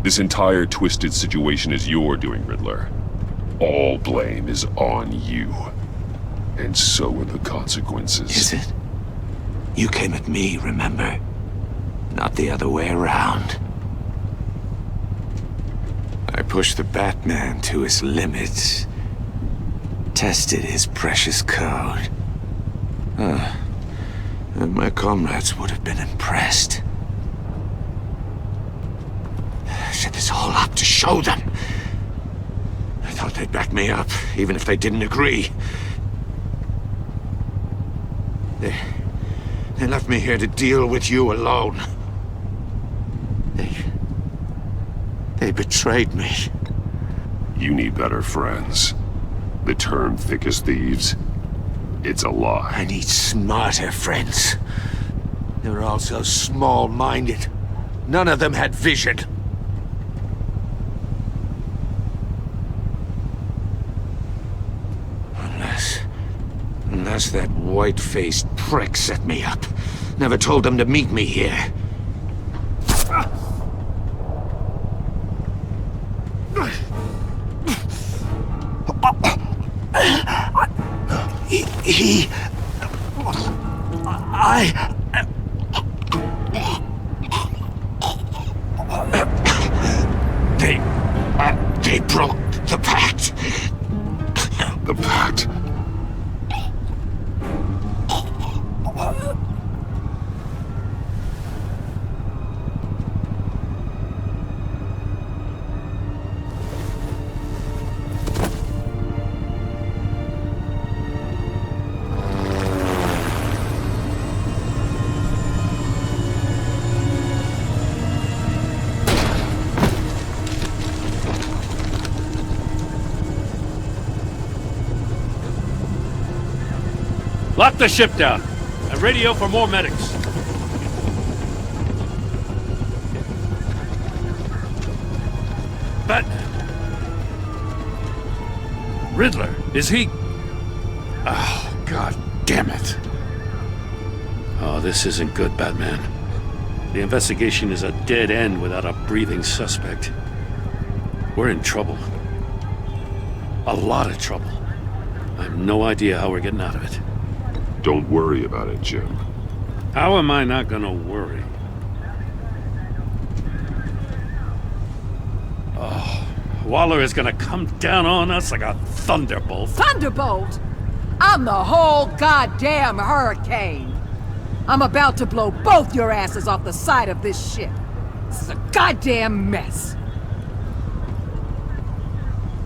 This entire twisted situation is your doing, Riddler. All blame is on you. And so are the consequences. Is it? You came at me, remember? Not the other way around. I pushed the Batman to his limits. Tested his precious code. And my comrades would have been impressed. I set this all up to show them. I thought they'd back me up, even if they didn't agree. They left me here to deal with you alone. They betrayed me. You need better friends. The term thick as thieves, it's a lie. I need smarter friends. They were all so small-minded. None of them had vision. Unless that white-faced prick set me up. Never told them to meet me here. They broke the pact. The pact? Lock the ship down. Radio for more medics. Batman. Riddler, is he... Oh, God damn it. Oh, this isn't good, Batman. The investigation is a dead end without a breathing suspect. We're in trouble. A lot of trouble. I have no idea how we're getting out of it. Don't worry about it, Jim. How am I not gonna worry? Oh, Waller is gonna come down on us like a thunderbolt. Thunderbolt? I'm the whole goddamn hurricane. I'm about to blow both your asses off the side of this ship. This is a goddamn mess.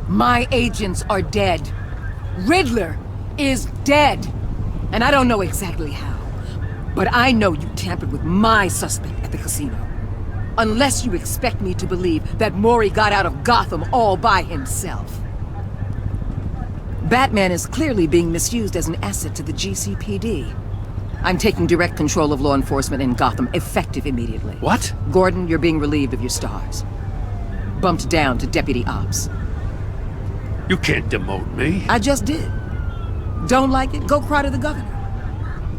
My agents are dead. Riddler is dead. And I don't know exactly how, but I know you tampered with my suspect at the casino. Unless you expect me to believe that Mori got out of Gotham all by himself. Batman is clearly being misused as an asset to the GCPD. I'm taking direct control of law enforcement in Gotham, effective immediately. What? Gordon, you're being relieved of your stars. Bumped down to Deputy Ops. You can't demote me. I just did. Don't like it? Go cry to the governor.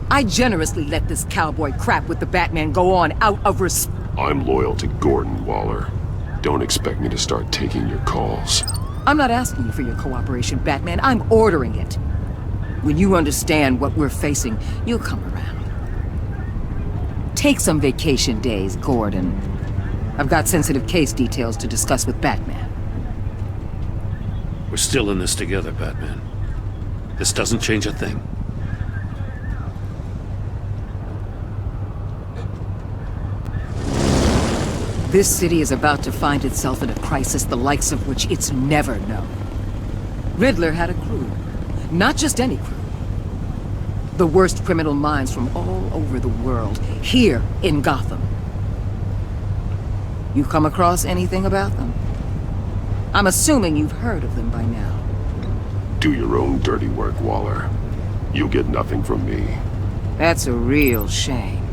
I generously let this cowboy crap with the Batman go on out of respect. I'm loyal to Gordon, Waller. Don't expect me to start taking your calls. I'm not asking you for your cooperation, Batman. I'm ordering it. When you understand what we're facing, you'll come around. Take some vacation days, Gordon. I've got sensitive case details to discuss with Batman. We're still in this together, Batman. This doesn't change a thing. This city is about to find itself in a crisis the likes of which it's never known. Riddler had a crew. Not just any crew. The worst criminal minds from all over the world, here in Gotham. You come across anything about them? I'm assuming you've heard of them by now. Do your own dirty work, Waller. You'll get nothing from me. That's a real shame.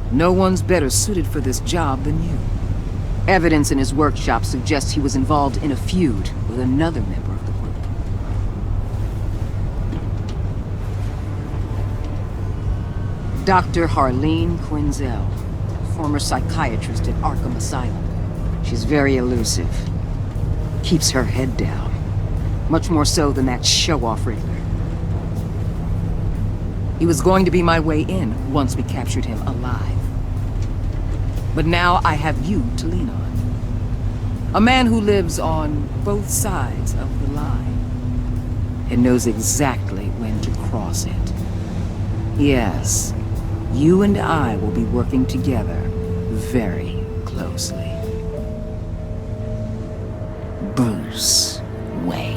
No one's better suited for this job than you. Evidence in his workshop suggests he was involved in a feud with another member of the group. Dr. Harleen Quinzel, former psychiatrist at Arkham Asylum. She's very elusive. Keeps her head down. Much more so than that show-off Riddler. He was going to be my way in once we captured him alive. But now I have you to lean on. A man who lives on both sides of the line. And knows exactly when to cross it. Yes, you and I will be working together very closely. Bruce Wayne.